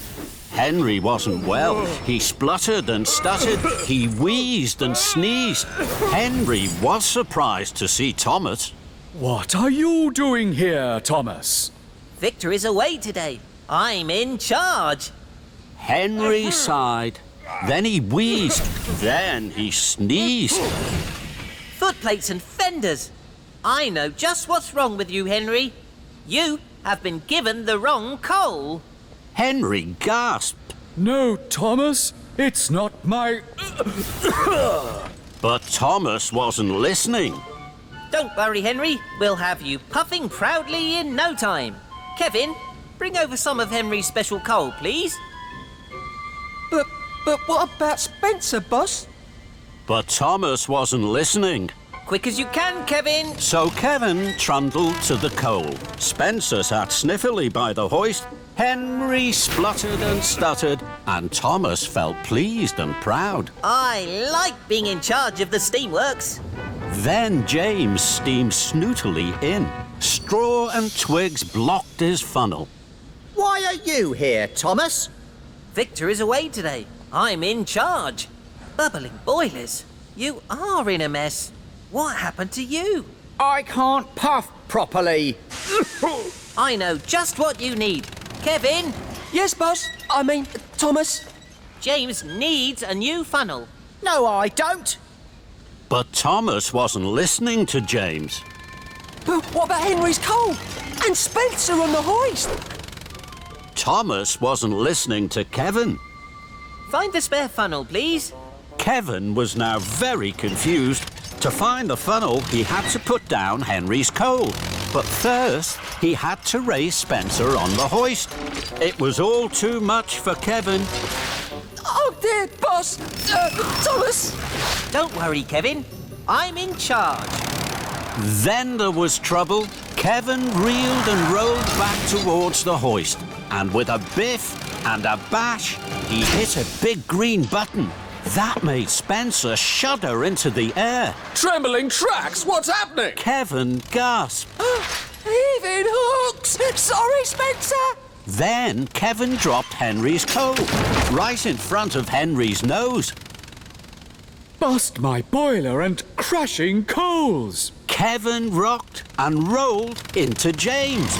Henry wasn't well. He spluttered and stuttered. He wheezed and sneezed. Henry was surprised to see Thomas. What are you doing here, Thomas? Victor is away today. I'm in charge. Henry sighed. Then he wheezed. Then he sneezed. Footplates and fenders. I know just what's wrong with you, Henry. You have been given the wrong coal. Henry gasped. No, Thomas, it's not my... But Thomas wasn't listening. Don't worry, Henry. We'll have you puffing proudly in no time. Kevin, bring over some of Henry's special coal, please. But what about Spencer, boss? But Thomas wasn't listening. Quick as you can, Kevin. So Kevin trundled to the coal. Spencer sat sniffily by the hoist. Henry spluttered and stuttered, and Thomas felt pleased and proud. I like being in charge of the steamworks. Then James steamed snootily in. Straw and twigs blocked his funnel. Why are you here, Thomas? Victor is away today. I'm in charge. Bubbling boilers. You are in a mess. What happened to you? I can't puff properly. I know just what you need. Kevin, Yes, boss. I mean, Thomas. James needs a new funnel. No, I don't. But Thomas wasn't listening to James. But what about Henry's coal? And Spencer on the hoist? Thomas wasn't listening to Kevin. Find the spare funnel, please. Kevin was now very confused. To find the funnel, he had to put down Henry's coal. But first, he had to raise Spencer on the hoist. It was all too much for Kevin. Oh, dear, boss. Thomas. Don't worry, Kevin. I'm in charge. Then there was trouble. Kevin reeled and rolled back towards the hoist. And with a biff and a bash, he hit a big green button. That made Spencer shudder into the air. Trembling tracks, what's happening? Kevin gasped. Heaving hooks. Sorry, Spencer. Then Kevin dropped Henry's coal right in front of Henry's nose. Bust my boiler and crashing coals. Kevin rocked and rolled into James.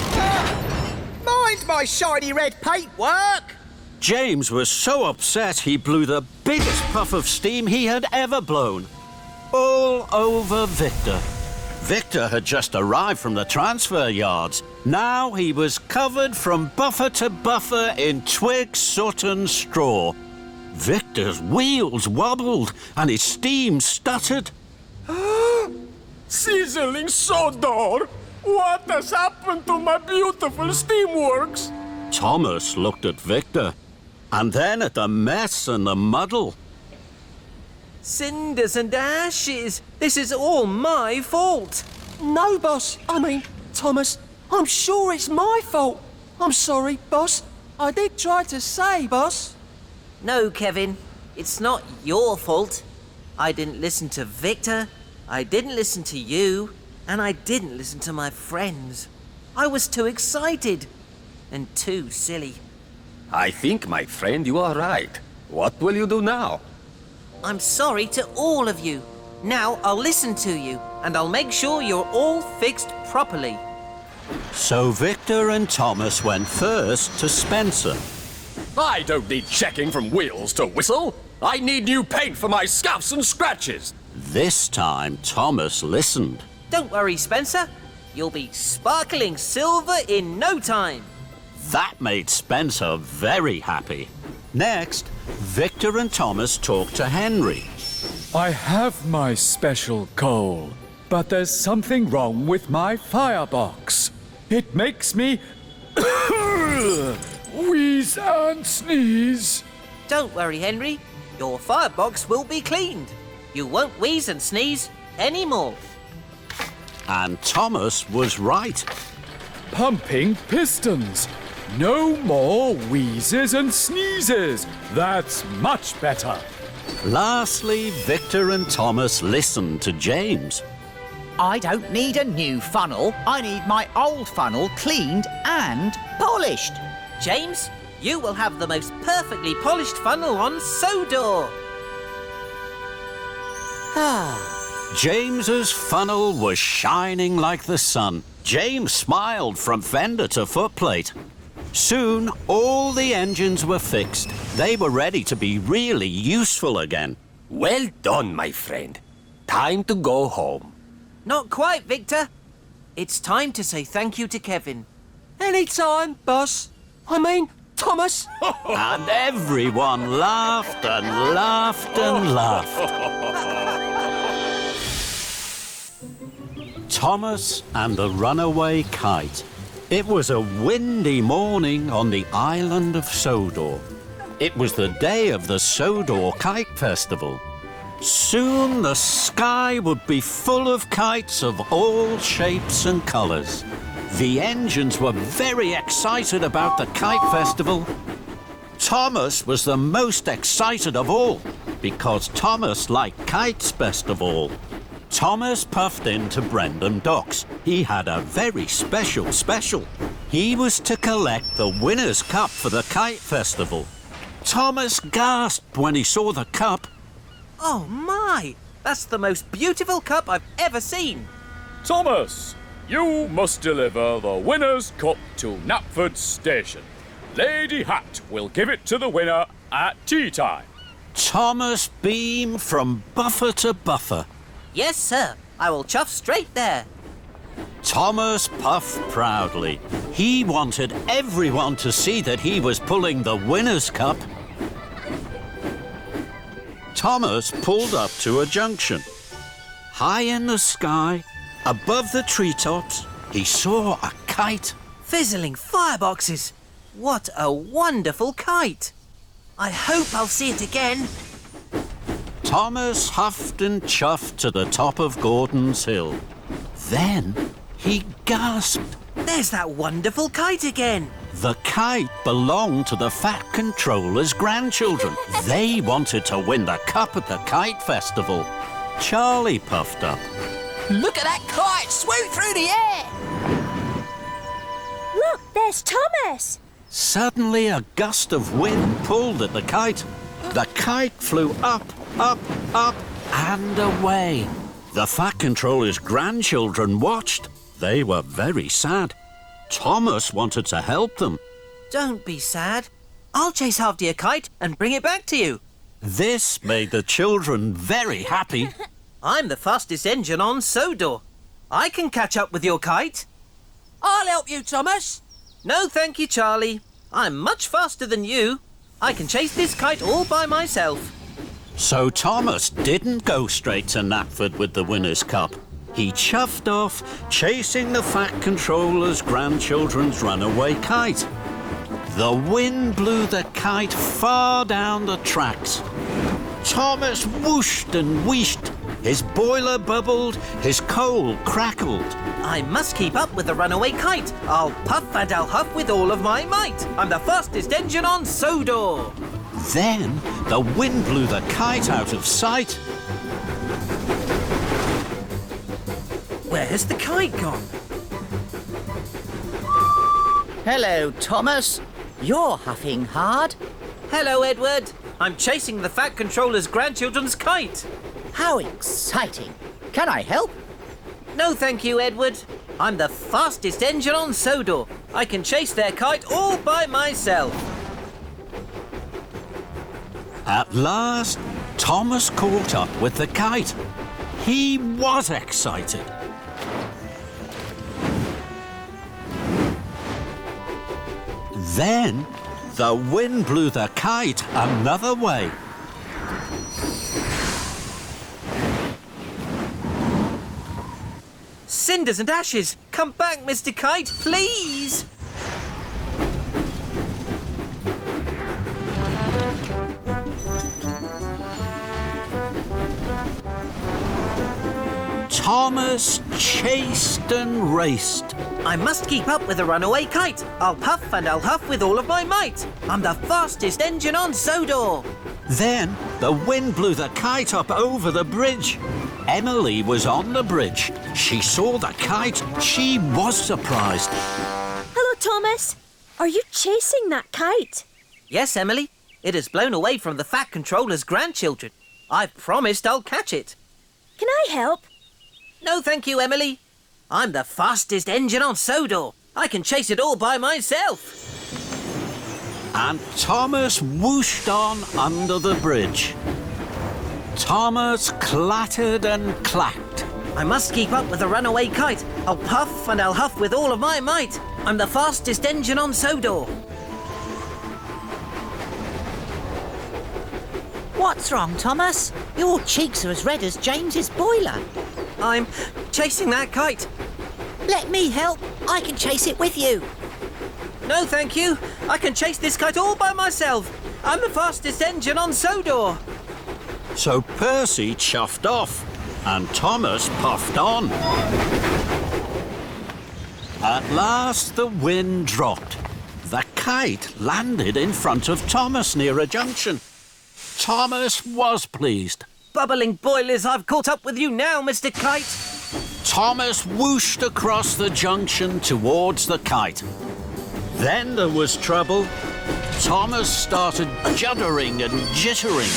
Mind my shiny red paintwork. James was so upset he blew the biggest puff of steam he had ever blown. All over Victor. Victor had just arrived from the transfer yards. Now he was covered from buffer to buffer in twig, soot and straw. Victor's wheels wobbled and his steam stuttered. Sizzling Sodor! What has happened to my beautiful steamworks? Thomas looked at Victor and then at the mess and the muddle. Cinders and ashes. This is all my fault. No, boss. I mean, Thomas, I'm sure it's my fault. I'm sorry, boss. I did try to say, boss. No, Kevin. It's not your fault. I didn't listen to Victor. I didn't listen to you. And I didn't listen to my friends. I was too excited. And too silly. I think, my friend, you are right. What will you do now? I'm sorry to all of you. Now I'll listen to you, and I'll make sure you're all fixed properly. So Victor and Thomas went first to Spencer. I don't need checking from wheels to whistle. I need new paint for my scuffs and scratches. This time, Thomas listened. Don't worry, Spencer. You'll be sparkling silver in no time. That made Spencer very happy. Next, Victor and Thomas talked to Henry. I have my special coal, but there's something wrong with my firebox. It makes me wheeze and sneeze. Don't worry, Henry. Your firebox will be cleaned. You won't wheeze and sneeze anymore. And Thomas was right. Pumping pistons. No more wheezes and sneezes. That's much better. Lastly, Victor and Thomas listened to James. I don't need a new funnel. I need my old funnel cleaned and polished. James, you will have the most perfectly polished funnel on Sodor. James's funnel was shining like the sun. James smiled from fender to footplate. Soon, all the engines were fixed. They were ready to be really useful again. Well done, my friend. Time to go home. Not quite, Victor. It's time to say thank you to Kevin. Anytime, boss. I mean, Thomas. And everyone laughed and laughed and laughed. Thomas and the Runaway Kite. It was a windy morning on the Island of Sodor. It was the day of the Sodor Kite Festival. Soon the sky would be full of kites of all shapes and colours. The engines were very excited about the Kite Festival. Thomas was the most excited of all, because Thomas liked kites best of all. Thomas puffed into Brendam Docks. He had a very special. He was to collect the winner's cup for the Kite Festival. Thomas gasped when he saw the cup. Oh my! That's the most beautiful cup I've ever seen. Thomas, you must deliver the winner's cup to Knapford Station. Lady Hatt will give it to the winner at tea time. Thomas beamed from buffer to buffer. Yes, sir. I will chuff straight there. Thomas puffed proudly. He wanted everyone to see that he was pulling the winner's cup. Thomas pulled up to a junction. High in the sky, above the treetops, he saw a kite. Fizzling fireboxes. What a wonderful kite. I hope I'll see it again. Thomas huffed and chuffed to the top of Gordon's Hill. Then he gasped. There's that wonderful kite again. The kite belonged to the Fat Controller's grandchildren. They wanted to win the cup at the Kite Festival. Charlie puffed up. Look at that kite swoop through the air! Look, there's Thomas. Suddenly, a gust of wind pulled at the kite. The kite flew up, and away. The Fat Controller's grandchildren watched. They were very sad. Thomas wanted to help them. Don't be sad. I'll chase after your kite and bring it back to you. This made the children very happy. I'm the fastest engine on Sodor. I can catch up with your kite. I'll help you, Thomas. No, thank you, Charlie. I'm much faster than you. I can chase this kite all by myself. So Thomas didn't go straight to Knapford with the winner's cup. He chuffed off, chasing the Fat Controller's grandchildren's runaway kite. The wind blew the kite far down the tracks. Thomas whooshed and wheeshed. His boiler bubbled, his coal crackled. I must keep up with the runaway kite. I'll puff and I'll huff with all of my might. I'm the fastest engine on Sodor. Then the wind blew the kite out of sight. Where's the kite gone? Hello, Thomas. You're huffing hard. Hello, Edward. I'm chasing the Fat Controller's grandchildren's kite. How exciting. Can I help? No, thank you, Edward. I'm the fastest engine on Sodor. I can chase their kite all by myself. At last, Thomas caught up with the kite. He was excited. Then the wind blew the kite another way. Cinders and ashes! Come back, Mr. Kite, please! Thomas chased and raced. I must keep up with the runaway kite. I'll puff and I'll huff with all of my might. I'm the fastest engine on Sodor. Then the wind blew the kite up over the bridge. Emily was on the bridge. She saw the kite. She was surprised. Hello, Thomas. Are you chasing that kite? Yes, Emily. It has blown away from the Fat Controller's grandchildren. I've promised I'll catch it. Can I help? No, thank you, Emily. I'm the fastest engine on Sodor. I can chase it all by myself. And Thomas whooshed on under the bridge. Thomas clattered and clacked. I must keep up with the runaway kite. I'll puff and I'll huff with all of my might. I'm the fastest engine on Sodor. What's wrong, Thomas? Your cheeks are as red as James's boiler. I'm chasing that kite. Let me help. I can chase it with you. No, thank you. I can chase this kite all by myself. I'm the fastest engine on Sodor. So Percy chuffed off and Thomas puffed on. At last the wind dropped. The kite landed in front of Thomas near a junction. Thomas was pleased. Bubbling boilers, I've caught up with you now, Mr. Kite. Thomas whooshed across the junction towards the kite. Then there was trouble. Thomas started juddering and jittering.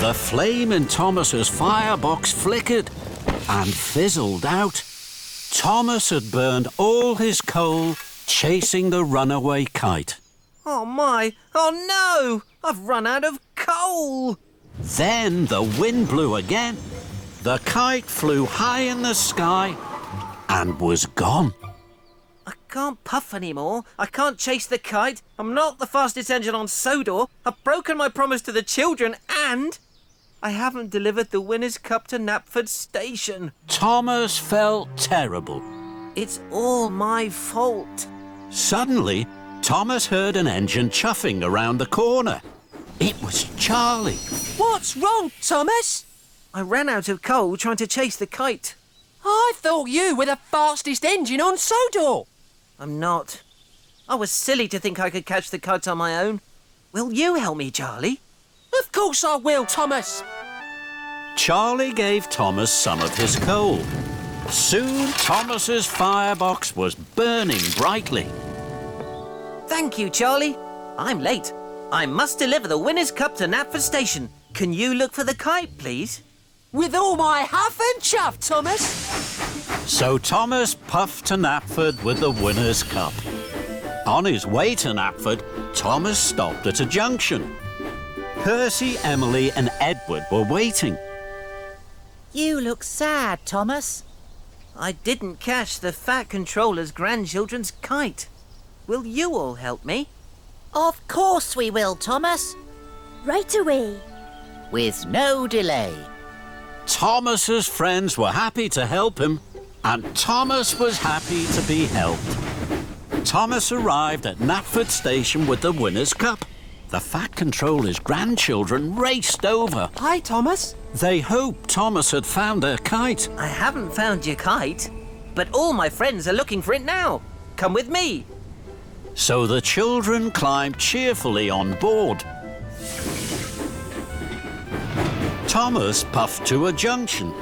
The flame in Thomas's firebox flickered and fizzled out. Thomas had burned all his coal chasing the runaway kite. Oh my! Oh no! I've run out of coal! Then the wind blew again. The kite flew high in the sky and was gone. I can't puff anymore. I can't chase the kite. I'm not the fastest engine on Sodor. I've broken my promise to the children and I haven't delivered the winner's cup to Knapford Station. Thomas felt terrible. It's all my fault. Suddenly, Thomas heard an engine chuffing around the corner. It was Charlie. What's wrong, Thomas? I ran out of coal trying to chase the kite. I thought you were the fastest engine on Sodor. I'm not. I was silly to think I could catch the kite on my own. Will you help me, Charlie? Of course I will, Thomas. Charlie gave Thomas some of his coal. Soon, Thomas's firebox was burning brightly. Thank you, Charlie. I'm late. I must deliver the winner's cup to Knapford Station. Can you look for the kite, please? With all my huff and chuff, Thomas. So Thomas puffed to Knapford with the winner's cup. On his way to Knapford, Thomas stopped at a junction. Percy, Emily and Edward were waiting. You look sad, Thomas. I didn't catch the Fat Controller's grandchildren's kite. Will you all help me? Of course we will, Thomas. Right away. With no delay. Thomas's friends were happy to help him, and Thomas was happy to be helped. Thomas arrived at Knapford Station with the winner's cup. The Fat Controller's grandchildren raced over. Hi, Thomas. They hoped Thomas had found their kite. I haven't found your kite, but all my friends are looking for it now. Come with me. So the children climbed cheerfully on board. Thomas puffed to a junction.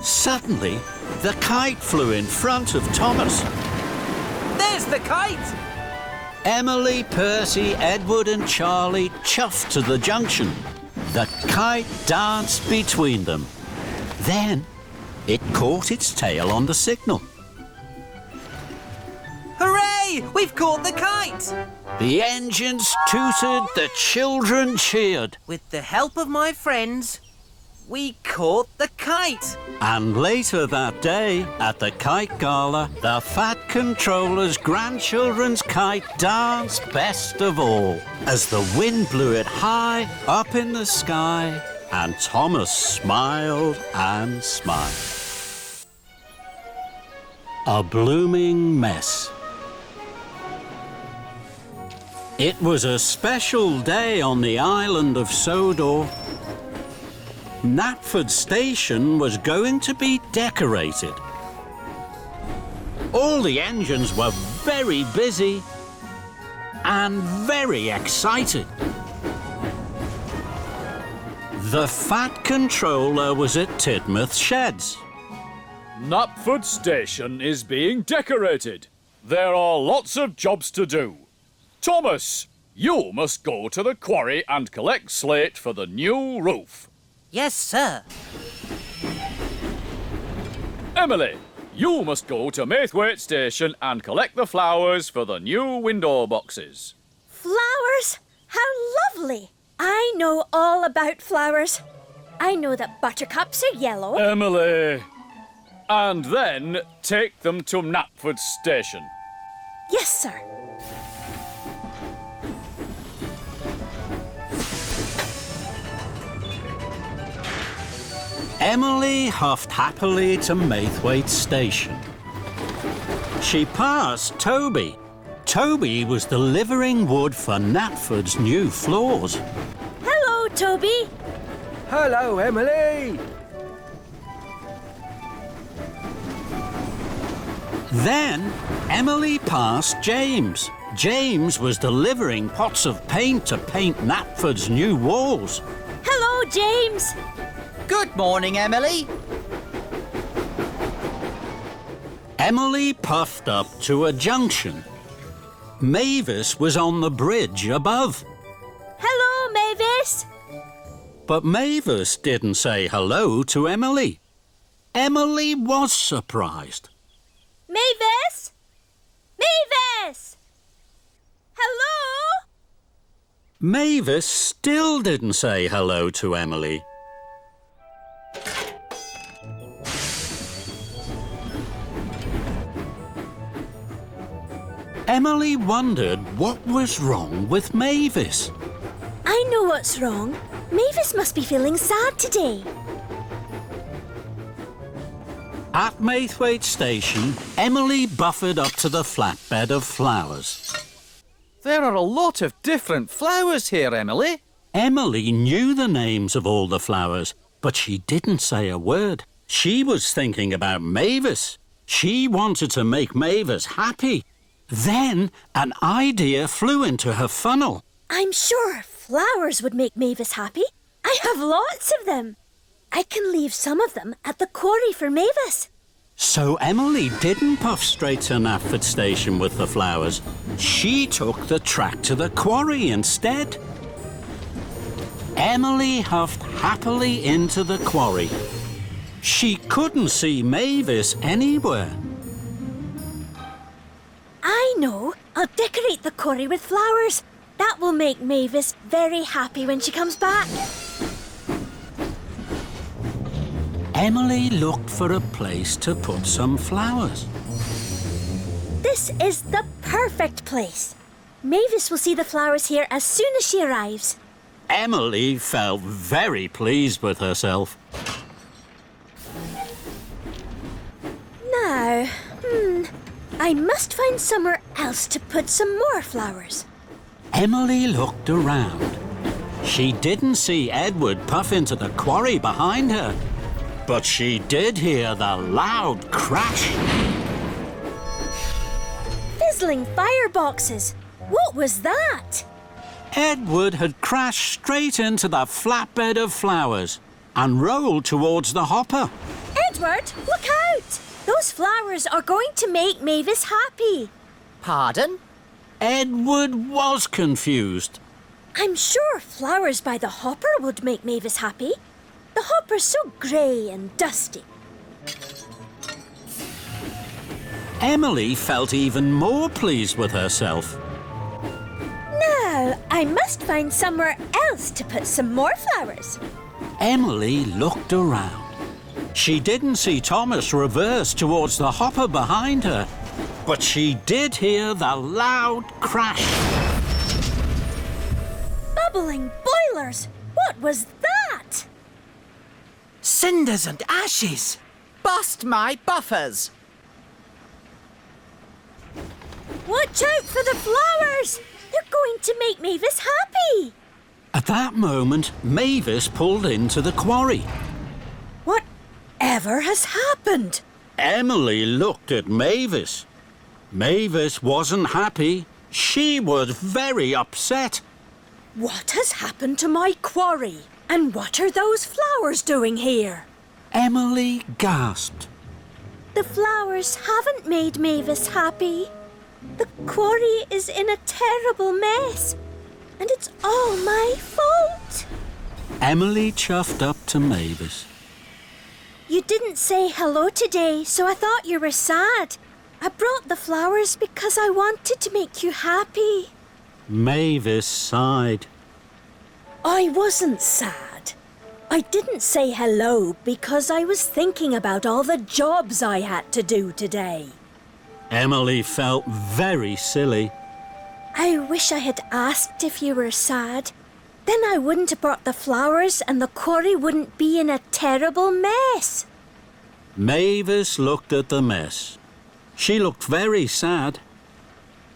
Suddenly, the kite flew in front of Thomas. There's the kite! Emily, Percy, Edward and Charlie chuffed to the junction. The kite danced between them. Then, it caught its tail on the signal. Hooray! We've caught the kite! The engines tooted, the children cheered. With the help of my friends, We caught the kite. And later that day, at the kite gala, the Fat Controller's grandchildren's kite danced best of all, as the wind blew it high up in the sky, and Thomas smiled and smiled. A blooming mess. It was a special day on the Island of Sodor. Knapford Station was going to be decorated. All the engines were very busy and very excited. The Fat Controller was at Tidmouth Sheds. Knapford Station is being decorated. There are lots of jobs to do. Thomas, you must go to the quarry and collect slate for the new roof. Yes, sir. Emily, you must go to Maithwaite Station and collect the flowers for the new window boxes. Flowers? How lovely! I know all about flowers. I know that buttercups are yellow. Emily! And then take them to Knapford Station. Yes, sir. Emily huffed happily to Maithwaite Station. She passed Toby. Toby was delivering wood for Knapford's new floors. Hello, Toby. Hello, Emily. Then Emily passed James. James was delivering pots of paint to paint Knapford's new walls. Hello, James. Good morning, Emily. Emily puffed up to a junction. Mavis was on the bridge above. Hello, Mavis. But Mavis didn't say hello to Emily. Emily was surprised. Mavis? Mavis! Hello? Mavis still didn't say hello to Emily. Emily wondered what was wrong with Mavis. I know what's wrong. Mavis must be feeling sad today. At Maithwaite Station, Emily buffered up to the flatbed of flowers. There are a lot of different flowers here, Emily. Emily knew the names of all the flowers, but she didn't say a word. She was thinking about Mavis. She wanted to make Mavis happy. Then an idea flew into her funnel. I'm sure flowers would make Mavis happy. I have lots of them. I can leave some of them at the quarry for Mavis. So Emily didn't puff straight to Knapford Station with the flowers. She took the track to the quarry instead. Emily huffed happily into the quarry. She couldn't see Mavis anywhere. I know. I'll decorate the quarry with flowers. That will make Mavis very happy when she comes back. Emily looked for a place to put some flowers. This is the perfect place. Mavis will see the flowers here as soon as she arrives. Emily felt very pleased with herself. Now, I must find somewhere else to put some more flowers. Emily looked around. She didn't see Edward puff into the quarry behind her, but she did hear the loud crash. Fizzling fireboxes. What was that? Edward had crashed straight into the flatbed of flowers and rolled towards the hopper. Edward, look out! Those flowers are going to make Mavis happy. Pardon? Edward was confused. I'm sure flowers by the hopper would make Mavis happy. The hopper's so grey and dusty. Emily felt even more pleased with herself. Now, I must find somewhere else to put some more flowers. Emily looked around. She didn't see Thomas reverse towards the hopper behind her, but she did hear the loud crash. Bubbling boilers! What was that? Cinders and ashes! Bust my buffers! Watch out for the flowers! They're going to make Mavis happy! At that moment, Mavis pulled into the quarry. Whatever has happened? Emily looked at Mavis. Mavis wasn't happy. She was very upset. What has happened to my quarry? And what are those flowers doing here? Emily gasped. The flowers haven't made Mavis happy. The quarry is in a terrible mess. And it's all my fault. Emily chuffed up to Mavis. You didn't say hello today, so I thought you were sad. I brought the flowers because I wanted to make you happy. Mavis sighed. I wasn't sad. I didn't say hello because I was thinking about all the jobs I had to do today. Emily felt very silly. I wish I had asked if you were sad. Then I wouldn't have brought the flowers and the quarry wouldn't be in a terrible mess. Mavis looked at the mess. She looked very sad.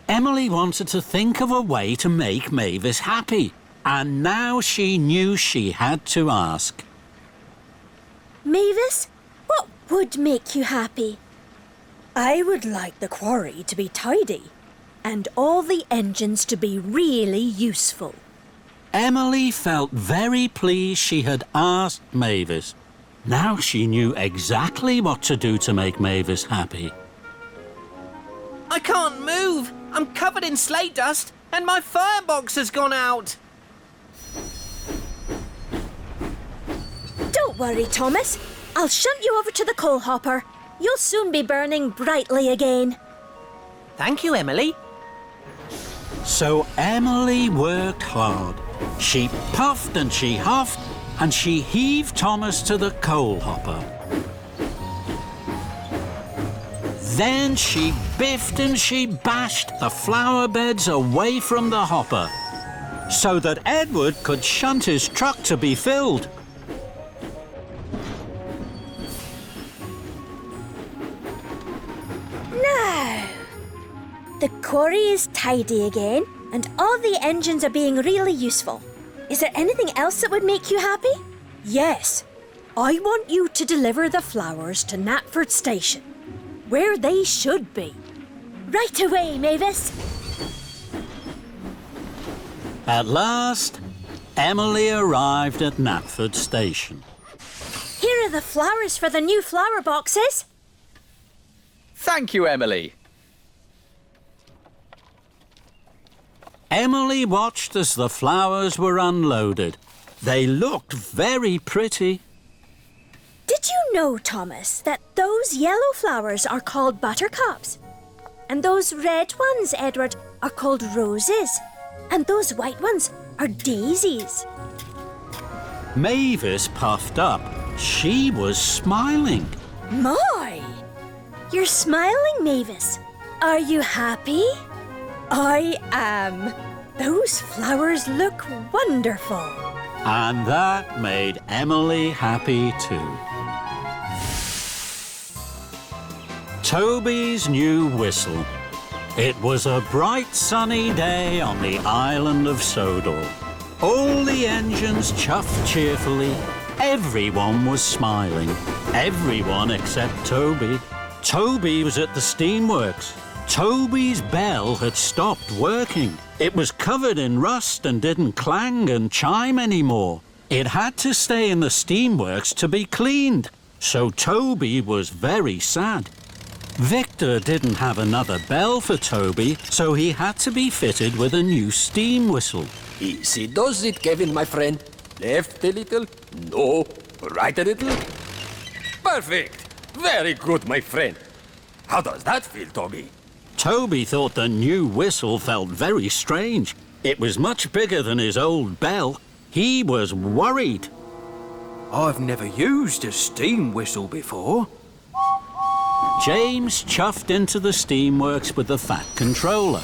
Emily wanted to think of a way to make Mavis happy, and now she knew she had to ask. Mavis, what would make you happy? I would like the quarry to be tidy and all the engines to be really useful. Emily felt very pleased she had asked Mavis. Now she knew exactly what to do to make Mavis happy. I can't move. I'm covered in sleigh dust and my firebox has gone out. Don't worry, Thomas. I'll shunt you over to the coal hopper. You'll soon be burning brightly again. Thank you, Emily. So Emily worked hard. She puffed and she huffed, and she heaved Thomas to the coal hopper. Then she biffed and she bashed the flower beds away from the hopper so that Edward could shunt his truck to be filled. Now, the quarry is tidy again and all the engines are being really useful. Is there anything else that would make you happy? Yes. I want you to deliver the flowers to Knapford Station, where they should be. Right away, Mavis. At last, Emily arrived at Knapford Station. Here are the flowers for the new flower boxes. Thank you, Emily. Emily watched as the flowers were unloaded. They looked very pretty. Did you know, Thomas, that those yellow flowers are called buttercups? And those red ones, Edward, are called roses. And those white ones are daisies. Mavis puffed up. She was smiling. My! You're smiling, Mavis. Are you happy? I am. Those flowers look wonderful. And that made Emily happy too. Toby's new whistle. It was a bright sunny day on the Island of Sodor. All the engines chuffed cheerfully. Everyone was smiling. Everyone except Toby. Toby was at the steamworks. Toby's bell had stopped working. It was covered in rust and didn't clang and chime anymore. It had to stay in the steamworks to be cleaned. So Toby was very sad. Victor didn't have another bell for Toby, so he had to be fitted with a new steam whistle. Easy does it, Kevin, my friend. Left a little, no, right a little. Perfect. Very good, my friend. How does that feel, Toby? Toby thought the new whistle felt very strange. It was much bigger than his old bell. He was worried. I've never used a steam whistle before. James chuffed into the steamworks with the fat controller.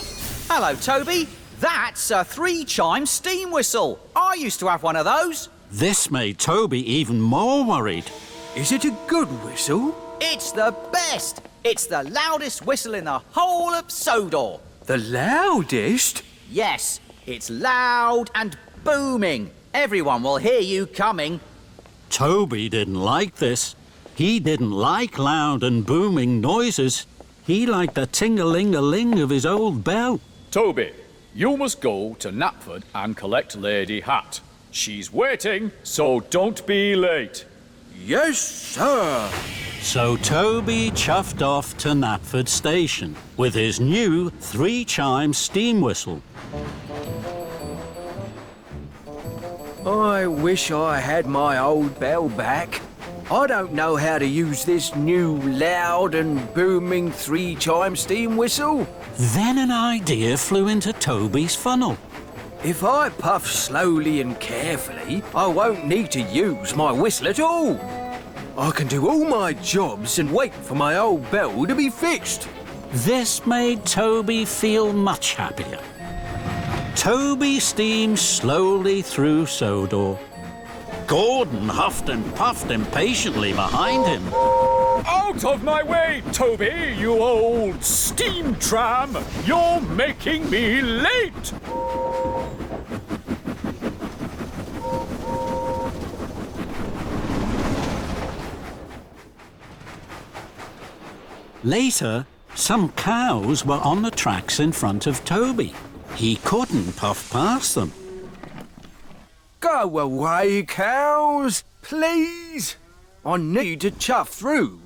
Hello, Toby. That's a 3-chime steam whistle. I used to have one of those. This made Toby even more worried. Is it a good whistle? It's the best. It's the loudest whistle in the whole of Sodor. The loudest? Yes, it's loud and booming. Everyone will hear you coming. Toby didn't like this. He didn't like loud and booming noises. He liked the ting-a-ling-a-ling of his old bell. Toby, you must go to Knapford and collect Lady Hatt. She's waiting, so don't be late. Yes, sir. So Toby chuffed off to Knapford Station with his new 3-chime steam whistle. I wish I had my old bell back. I don't know how to use this new loud and booming 3-chime steam whistle. Then an idea flew into Toby's funnel. If I puff slowly and carefully, I won't need to use my whistle at all. I can do all my jobs and wait for my old bell to be fixed. This made Toby feel much happier. Toby steamed slowly through Sodor. Gordon huffed and puffed impatiently behind him. Out of my way, Toby, you old steam tram! You're making me late! Later, some cows were on the tracks in front of Toby. He couldn't puff past them. Go away, cows, please. I need to chuff through.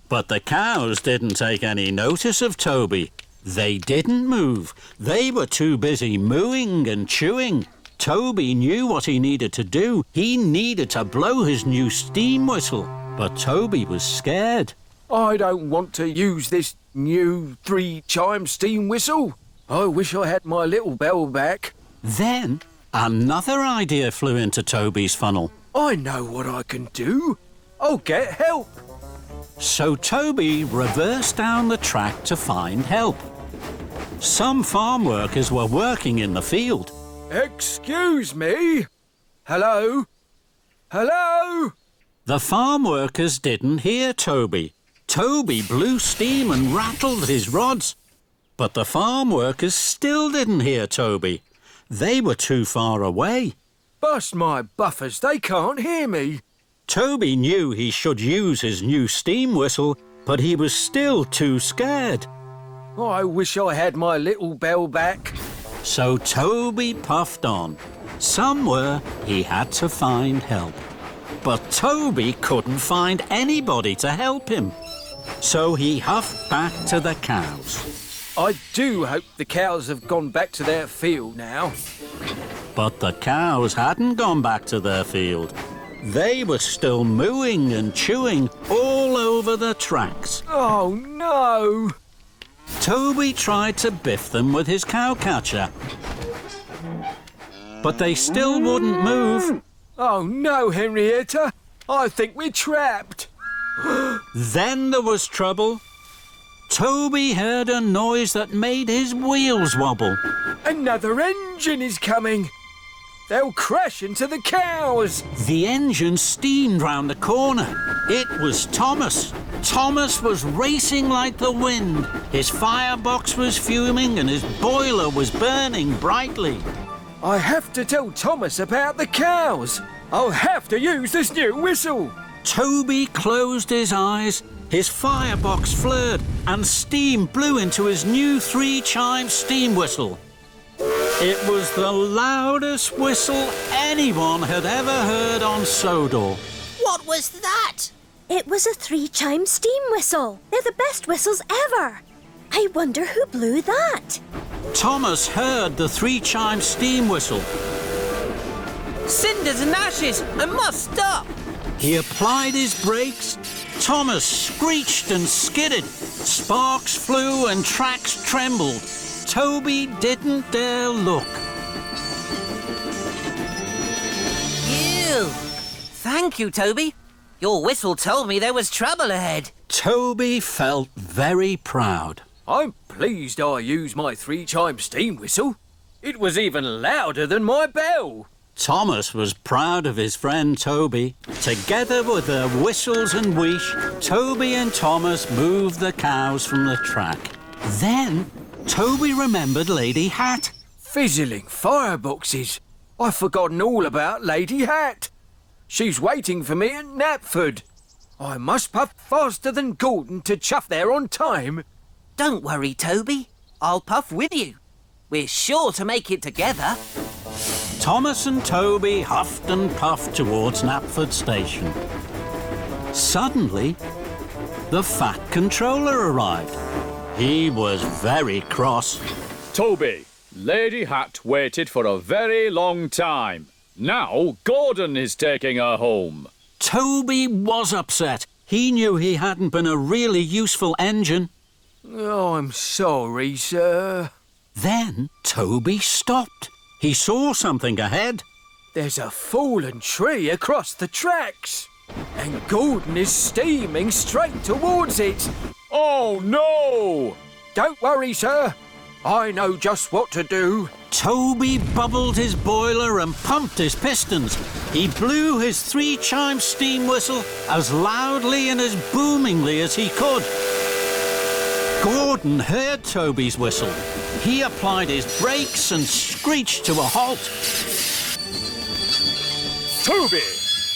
But the cows didn't take any notice of Toby. They didn't move. They were too busy mooing and chewing. Toby knew what he needed to do. He needed to blow his new steam whistle. But Toby was scared. I don't want to use this new 3-chime steam whistle. I wish I had my little bell back. Then another idea flew into Toby's funnel. I know what I can do. I'll get help. So Toby reversed down the track to find help. Some farm workers were working in the field. Excuse me. Hello? Hello? The farm workers didn't hear Toby. Toby blew steam and rattled his rods. But the farm workers still didn't hear Toby. They were too far away. Bust my buffers, they can't hear me. Toby knew he should use his new steam whistle, but he was still too scared. I wish I had my little bell back. So Toby puffed on. Somewhere he had to find help. But Toby couldn't find anybody to help him. So he huffed back to the cows. I do hope the cows have gone back to their field now. But the cows hadn't gone back to their field. They were still mooing and chewing all over the tracks. Oh, no! Toby tried to biff them with his cowcatcher. But they still wouldn't move. Oh, no, Henrietta. I think we're trapped. Then there was trouble. Toby heard a noise that made his wheels wobble. Another engine is coming. They'll crash into the cows. The engine steamed round the corner. It was Thomas. Thomas was racing like the wind. His firebox was fuming and his boiler was burning brightly. I have to tell Thomas about the cows. I'll have to use this new whistle. Toby closed his eyes. His firebox flared and steam blew into his new 3-chime steam whistle. It was the loudest whistle anyone had ever heard on Sodor. What was that? It was a 3-chime steam whistle. They're the best whistles ever. I wonder who blew that. Thomas heard the 3-chime steam whistle. Cinders and ashes! I must stop! He applied his brakes. Thomas screeched and skidded. Sparks flew and tracks trembled. Toby didn't dare look. Phew! Thank you, Toby. Your whistle told me there was trouble ahead. Toby felt very proud. I'm pleased I used my 3-chime steam whistle. It was even louder than my bell. Thomas was proud of his friend Toby. Together with their whistles and wheesh, Toby and Thomas moved the cows from the track. Then, Toby remembered Lady Hatt. Fizzling fireboxes. I've forgotten all about Lady Hatt. She's waiting for me at Knapford. I must puff faster than Gordon to chuff there on time. Don't worry, Toby. I'll puff with you. We're sure to make it together. Thomas and Toby huffed and puffed towards Knapford Station. Suddenly, the Fat Controller arrived. He was very cross. Toby, Lady Hatt waited for a very long time. Now Gordon is taking her home. Toby was upset. He knew he hadn't been a really useful engine. Oh, I'm sorry, sir. Then Toby stopped. He saw something ahead. There's a fallen tree across the tracks. And Gordon is steaming straight towards it. Oh, no! Don't worry, sir. I know just what to do. Toby bubbled his boiler and pumped his pistons. He blew his 3-chime steam whistle as loudly and as boomingly as he could. Gordon heard Toby's whistle. He applied his brakes and screeched to a halt. Toby,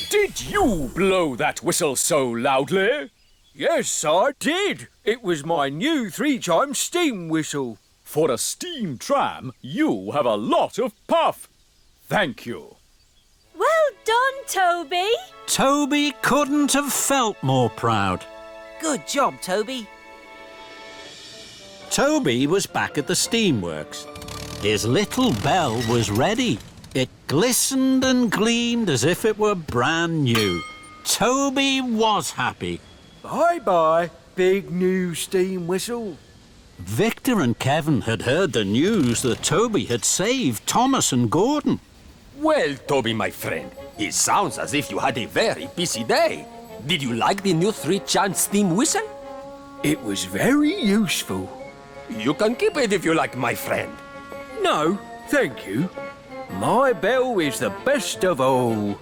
did you blow that whistle so loudly? Yes, I did. It was my new 3-chime steam whistle. For a steam tram, you have a lot of puff. Thank you. Well done, Toby. Toby couldn't have felt more proud. Good job, Toby. Toby was back at the steamworks. His little bell was ready. It glistened and gleamed as if it were brand new. Toby was happy. Bye-bye, big new steam whistle. Victor and Kevin had heard the news that Toby had saved Thomas and Gordon. Well, Toby, my friend, it sounds as if you had a very busy day. Did you like the new 3-chime steam whistle? It was very useful. You can keep it if you like, my friend. No, thank you. My bell is the best of all.